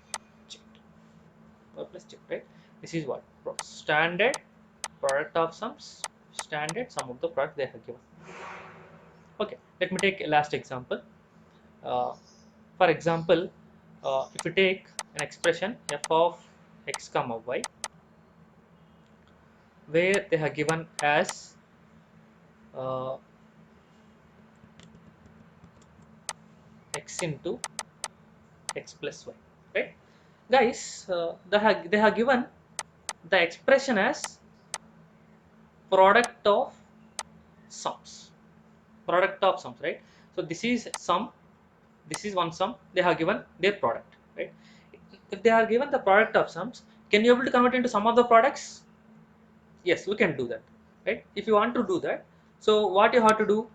z, right? This is what standard product of sums, standard sum of the product they have given. Okay, let me take a last example. uh, for example, if you take an expression f of x comma y, where they have given as uh, x into x plus y, right? Guys, they have given the expression as product of sums, right? So this is sum, this is one sum, they have given their product, right? If they are given the product of sums, can you able to convert into sum of the products? Yes, we can do that, right? If you want to do that, so what you have to do,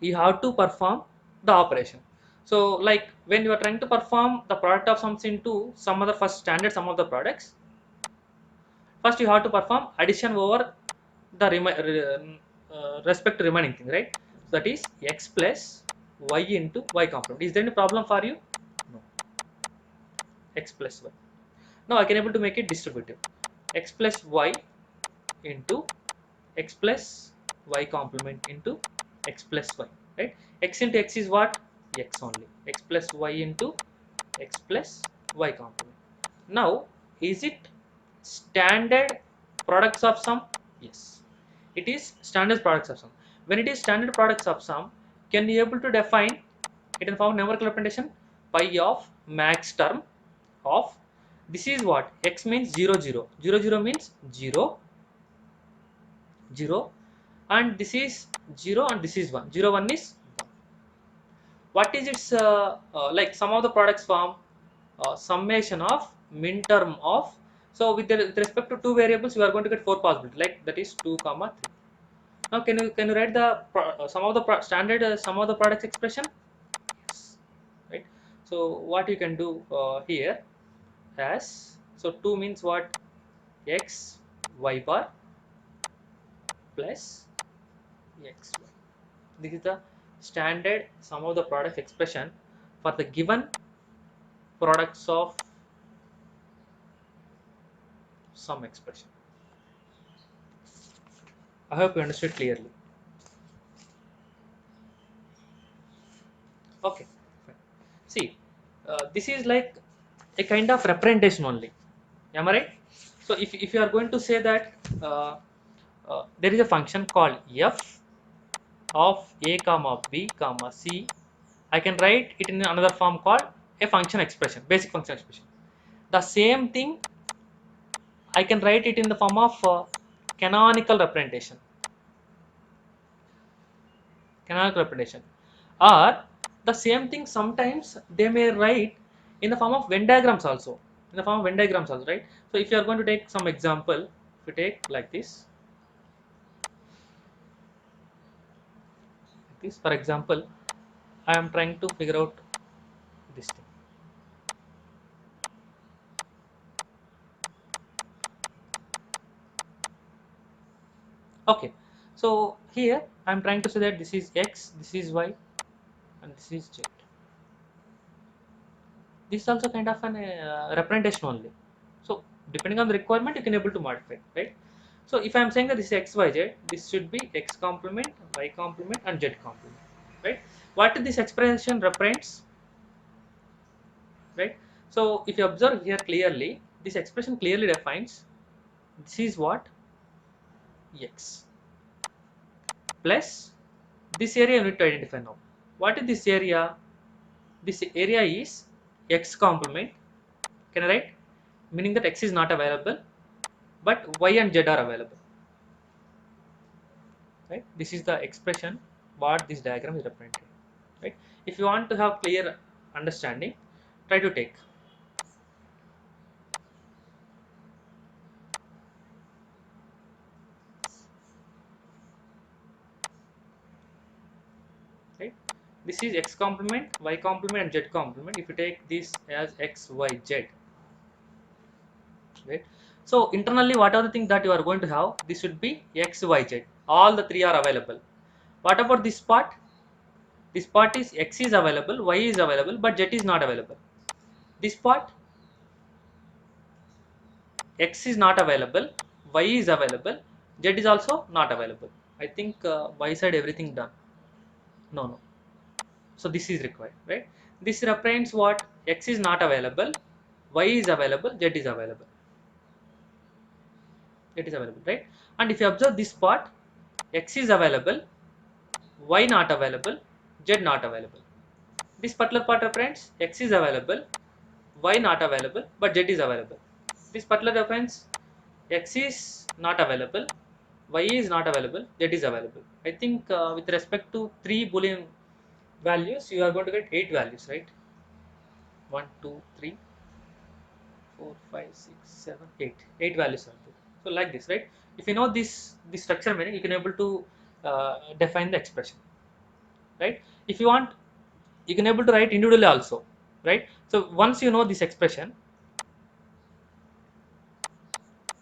you have to perform the operation. So like when you are trying to perform the product of sums into some other first standard sum of the products, first you have to perform addition over the respect to remaining thing, right? So that is x plus y into y complement. Is there any problem for you? No. X plus y. Now I can able to make it distributive. X plus y into x plus y complement into x plus y, right? X into x is what? X only. X plus y into x plus y complement. Now, is it standard products of sum? Yes, it is standard products of sum. When it is standard products of sum, can you able to define it in form of numerical representation? Pi of max term of, this is what? X means 0 0 0 0 means 0 0, and this is 0 and this is 1 0 1 is 1. What is its like some of the products form? Summation of min term of, so with respect to two variables we are going to get four possibilities, like that is 2 comma 3. Now can you write the some of the standard some of the products expression? Yes, right? So what you can do here as, so 2 means what? X y bar plus x y. This is the standard sum of the product expression for the given products of some expression. I hope you understood clearly. Okay, fine. See, this is like a kind of representation only. Am I right? So if you are going to say that there is a function called f of a comma b comma c, I can write it in another form called a function expression, basic function expression. The same thing I can write it in the form of canonical representation. Canonical representation. Or the same thing sometimes they may write in the form of Venn diagrams also. In the form of Venn diagrams also, right? So if you are going to take some example, if you take like this, for example, I am trying to figure out this thing. Okay, so here I am trying to say that this is x, this is y, and this is z. this is also kind of an representation only. So depending on the requirement, you can able to modify, right? So if I am saying that this is x, y, z, this should be x complement, y complement, and z complement, right? What this expression represents, right? So if you observe here clearly, this expression clearly defines this is what x plus this area you need to identify now. What is this area? This area is x complement. Can I write? Meaning that x is not available, but y and z are available. Right? This is the expression what this diagram is representing. Right? If you want to have clear understanding, try to take. Right? This is x complement, y complement, and z complement. If you take this as x, y, z, right? So internally, what are the things that you are going to have? This should be x, y, z. All the three are available. What about this part? This part is x is available, y is available, but z is not available. This part x is not available, y is available, z is also not available. I think y side everything done. No, no. So this is required, right? This represents what x is not available, y is available, z is available. It is available, right? And if you observe this part, x is available, y not available, z not available. This particular part represents x is available, y not available, but z is available. This particular reference x is not available, y is not available, z is available. I think with respect to three Boolean values, you are going to get 8 values, right? 1, 2, 3, 4, 5, 6, 7, 8. 8 values are there. So like this, right? If you know this structure meaning, you can able to define the expression, right? If you want, you can able to write individually also, right? So once you know this expression,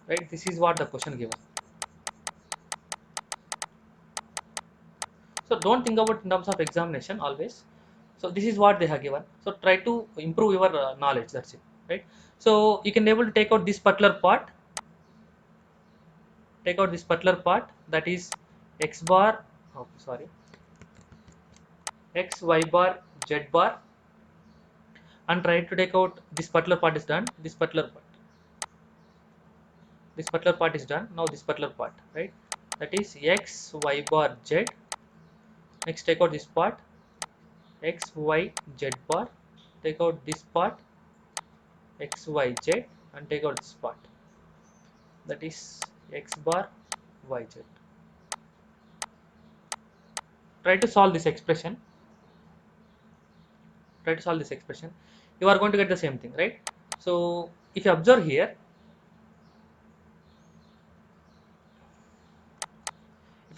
right? This is what the question given. So don't think about in terms of examination always. So this is what they have given. So try to improve your knowledge. That's it, right? So you can able to take out this particular part. Take out this particular part, that is x bar. Oh, sorry, x, y bar, z bar, and try to take out this particular part is done. This particular part is done. Now this particular part, right? That is x, y bar, z. Next take out this part, x, y, z bar. Take out this part, x, y, z, and take out this part, that is x bar, y, z. Try to solve this expression. Try to solve this expression. You are going to get the same thing, right? So if you observe here,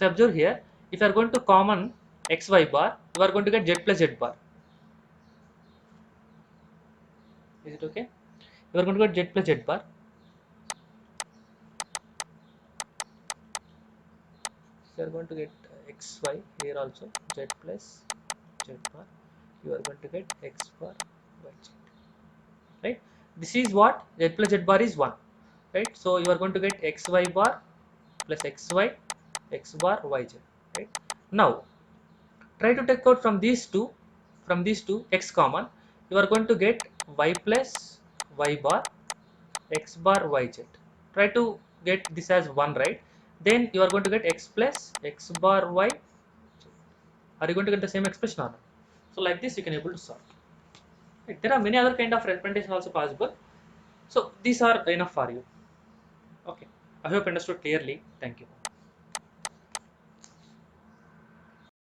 if you are going to common x, y bar, you are going to get z plus z bar. Is it okay? You are going to get z plus z bar. So you are going to get x, y here also, z plus z bar. You are going to get x bar, y, z. Right? This is what z plus z bar is 1. Right? So you are going to get x, y bar plus x, y, x bar, y, z. Right? Now try to take out from these two x common. You are going to get y plus y bar, x bar, y, z. Try to get this as 1, right? Then you are going to get x plus x bar, y. Are you going to get the same expression or not? So like this you can able to solve. Right. There are many other kind of representation also possible. So these are enough for you. Okay. I hope you understood clearly. Thank you.